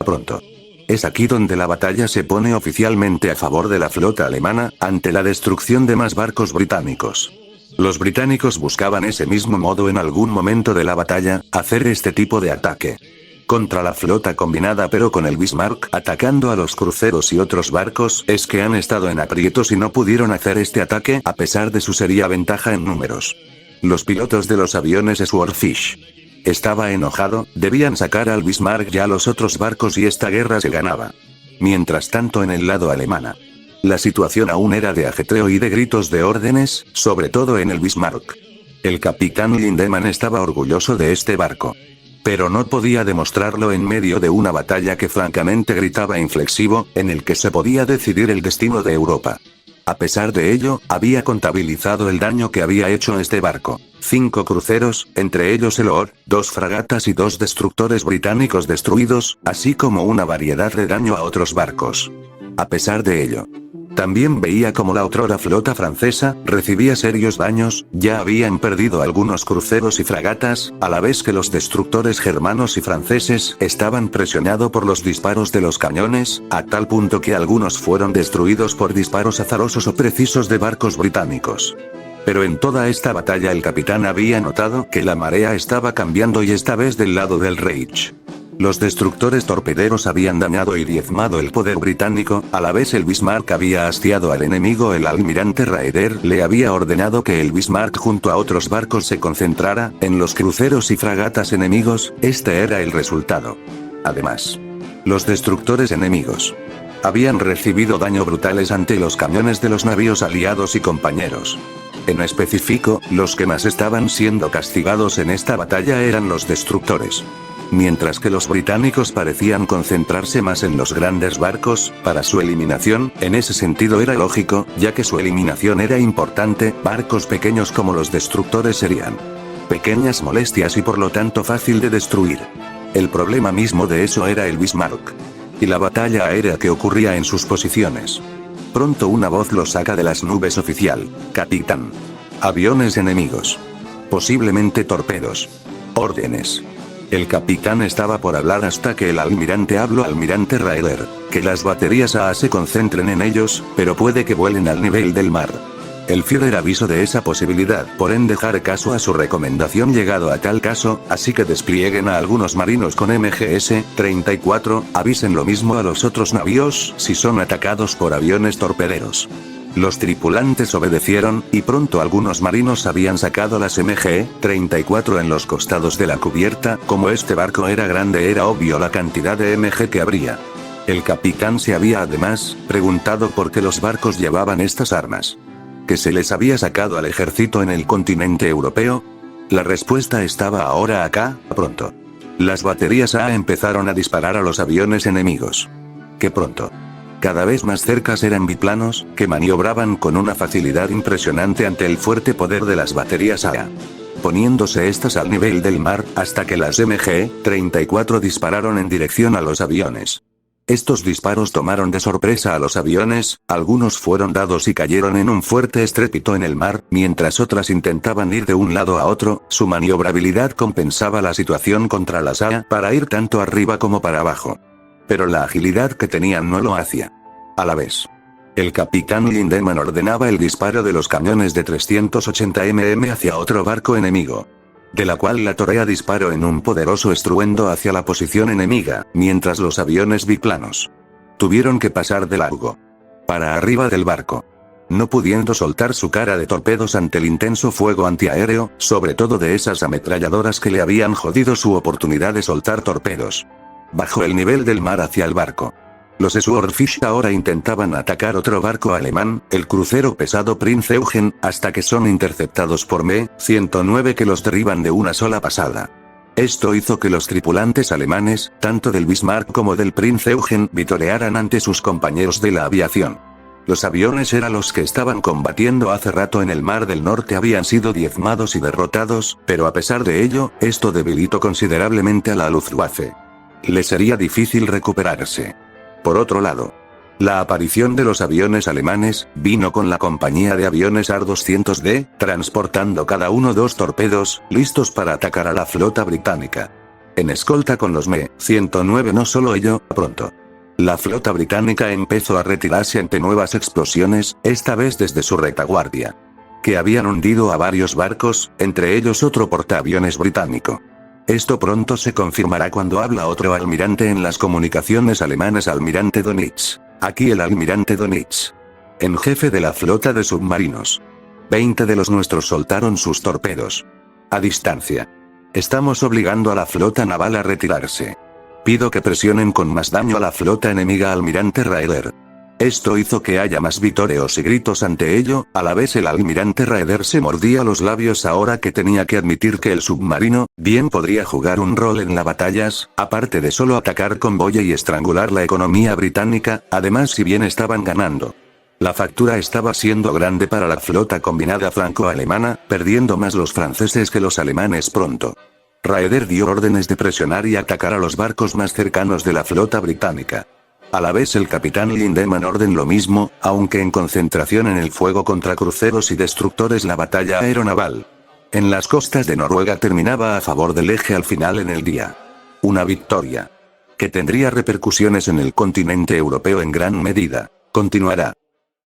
Pronto. Es aquí donde la batalla se pone oficialmente a favor de la flota alemana, ante la destrucción de más barcos británicos. Los británicos buscaban ese mismo modo en algún momento de la batalla, hacer este tipo de ataque. contra la flota combinada, pero con el Bismarck atacando a los cruceros y otros barcos, es que han estado en aprietos y no pudieron hacer este ataque a pesar de su seria ventaja en números. Los pilotos de los aviones Swordfish estaba enojado, debían sacar al Bismarck y a los otros barcos y esta guerra se ganaba. Mientras tanto en el lado alemán, la situación aún era de ajetreo y de gritos de órdenes, sobre todo en el Bismarck. El capitán Lindemann estaba orgulloso de este barco, pero no podía demostrarlo en medio de una batalla que francamente gritaba inflexivo, en el que se podía decidir el destino de Europa. A pesar de ello, había contabilizado el daño que había hecho este barco. 5 cruceros, entre ellos el Oor, 2 fragatas y 2 destructores británicos destruidos, así como una variedad de daño a otros barcos. A pesar de ello, también veía como la otrora flota francesa recibía serios daños, ya habían perdido algunos cruceros y fragatas, a la vez que los destructores germanos y franceses estaban presionados por los disparos de los cañones, a tal punto que algunos fueron destruidos por disparos azarosos o precisos de barcos británicos. Pero en toda esta batalla el capitán había notado que la marea estaba cambiando y esta vez del lado del Reich. Los destructores torpederos habían dañado y diezmado el poder británico, a la vez el Bismarck había hastiado al enemigo. El almirante Raeder le había ordenado que el Bismarck junto a otros barcos se concentrara en los cruceros y fragatas enemigos, este era el resultado. Además, los destructores enemigos habían recibido daño brutales ante los cañones de los navíos aliados y compañeros. En específico, los que más estaban siendo castigados en esta batalla eran los destructores. Mientras que los británicos parecían concentrarse más en los grandes barcos, para su eliminación, en ese sentido era lógico, ya que su eliminación era importante, barcos pequeños como los destructores serían pequeñas molestias y por lo tanto fácil de destruir. El problema mismo de eso era el Bismarck y la batalla aérea que ocurría en sus posiciones. Pronto una voz lo saca de las nubes oficial: capitán. Aviones enemigos. Posiblemente torpedos. Órdenes. El capitán estaba por hablar hasta que el almirante habló: almirante Raeder, que las baterías AA se concentren en ellos, pero puede que vuelen al nivel del mar. El Führer avisó de esa posibilidad, por ende dejar caso a su recomendación llegado a tal caso, así que desplieguen a algunos marinos con MGS-34, avisen lo mismo a los otros navíos si son atacados por aviones torpederos. Los tripulantes obedecieron, y pronto algunos marinos habían sacado las MG-34 en los costados de la cubierta. Como este barco era grande, era obvio la cantidad de MG que habría. El capitán se había además preguntado por qué los barcos llevaban estas armas. ¿Que se les había sacado al ejército en el continente europeo? La respuesta estaba ahora acá, pronto. Las baterías AA empezaron a disparar a los aviones enemigos. ¡Qué pronto! Cada vez más cercas eran biplanos, que maniobraban con una facilidad impresionante ante el fuerte poder de las baterías AA, poniéndose estas al nivel del mar, hasta que las MG-34 dispararon en dirección a los aviones. Estos disparos tomaron de sorpresa a los aviones, algunos fueron dados y cayeron en un fuerte estrépito en el mar, mientras otras intentaban ir de un lado a otro. Su maniobrabilidad compensaba la situación contra las AA para ir tanto arriba como para abajo. Pero la agilidad que tenían no lo hacía. A la vez, el capitán Lindemann ordenaba el disparo de los cañones de 380 mm hacia otro barco enemigo, de la cual la torrea disparó en un poderoso estruendo hacia la posición enemiga, mientras los aviones biplanos tuvieron que pasar de largo para arriba del barco, no pudiendo soltar su cara de torpedos ante el intenso fuego antiaéreo, sobre todo de esas ametralladoras que le habían jodido su oportunidad de soltar torpedos bajo el nivel del mar hacia el barco. Los Swordfish ahora intentaban atacar otro barco alemán, el crucero pesado Prinz Eugen, hasta que son interceptados por Me-109 que los derriban de una sola pasada. Esto hizo que los tripulantes alemanes, tanto del Bismarck como del Prinz Eugen, vitorearan ante sus compañeros de la aviación. Los aviones eran los que estaban combatiendo hace rato en el Mar del Norte, habían sido diezmados y derrotados, pero a pesar de ello, esto debilitó considerablemente a la Luftwaffe. Le sería difícil recuperarse. Por otro lado, la aparición de los aviones alemanes vino con la compañía de aviones AR-200D, transportando cada uno 2 torpedos, listos para atacar a la flota británica. En escolta con los Me-109. No solo ello, pronto la flota británica empezó a retirarse ante nuevas explosiones, esta vez desde su retaguardia, que habían hundido a varios barcos, entre ellos otro portaaviones británico. Esto pronto se confirmará cuando habla otro almirante en las comunicaciones alemanas, almirante Donitz. Aquí el almirante Donitz, en jefe de la flota de submarinos. 20 de los nuestros soltaron sus torpedos a distancia. Estamos obligando a la flota naval a retirarse. Pido que presionen con más daño a la flota enemiga, almirante Raeder. Esto hizo que haya más vitoreos y gritos ante ello. A la vez el almirante Raeder se mordía los labios ahora que tenía que admitir que el submarino bien podría jugar un rol en las batallas, aparte de solo atacar convoy y estrangular la economía británica. Además, si bien estaban ganando, la factura estaba siendo grande para la flota combinada franco-alemana, perdiendo más los franceses que los alemanes pronto. Raeder dio órdenes de presionar y atacar a los barcos más cercanos de la flota británica. A la vez el capitán Lindemann ordenó lo mismo, aunque en concentración en el fuego contra cruceros y destructores. La batalla aeronaval en las costas de Noruega terminaba a favor del eje al final en el día. Una victoria que tendría repercusiones en el continente europeo en gran medida. Continuará.